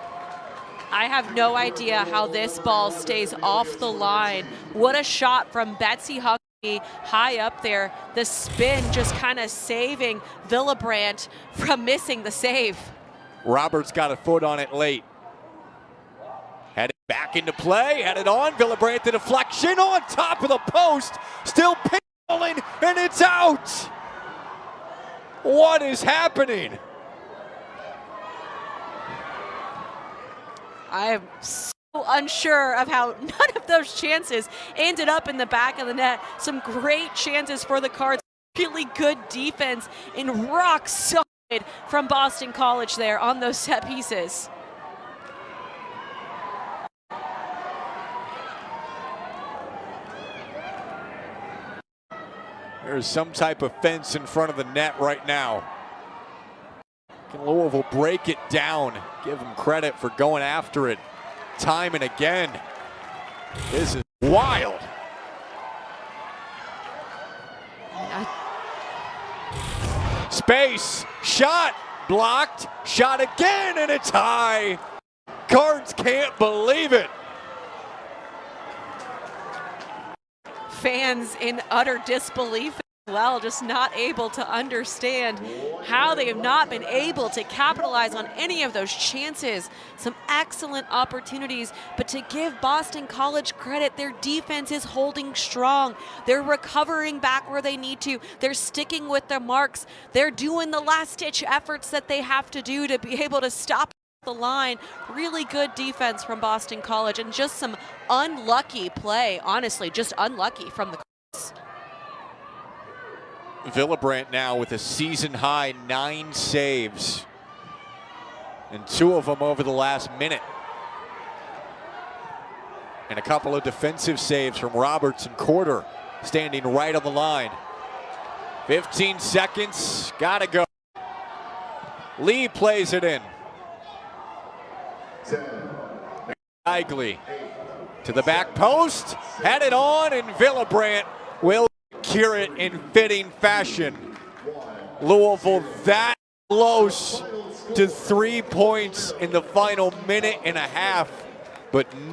I have no idea how this ball stays off the line. What a shot from Betsy Huckabee high up there. The spin just kind of saving Villebrandt from missing the save. Roberts got a foot on it late. Had it back into play, had it on. Villebrandt, the deflection on top of the post. Still pinballing, and it's out. What is happening? I am so unsure of how none of those chances ended up in the back of the net. Some great chances for the Cards. Really good defense and rock solid from Boston College there on those set pieces. There's some type of fence in front of the net right now. Can Louisville break it down? Give them credit for going after it time and again. This is wild. Space, shot, blocked, shot again, and it's high. Cards can't believe it. Fans in utter disbelief as well, just not able to understand how they have not been able to capitalize on any of those chances. Some excellent opportunities, but to give Boston College credit, their defense is holding strong. They're recovering back where they need to. They're sticking with their marks. They're doing the last-ditch efforts that they have to do to be able to stop the line. Really good defense from Boston College, and just some unlucky play, honestly, just unlucky from the Cards. Villebrandt now with a season-high 9 saves, and 2 of them over the last minute. And a couple of defensive saves from Roberts and Quarter, standing right on the line. 15 seconds, gotta go. Lee plays it in. Geigley to the back post, had it on, and Villebrandt will secure it in fitting fashion. Louisville that close to 3 points in the final minute and a half, but not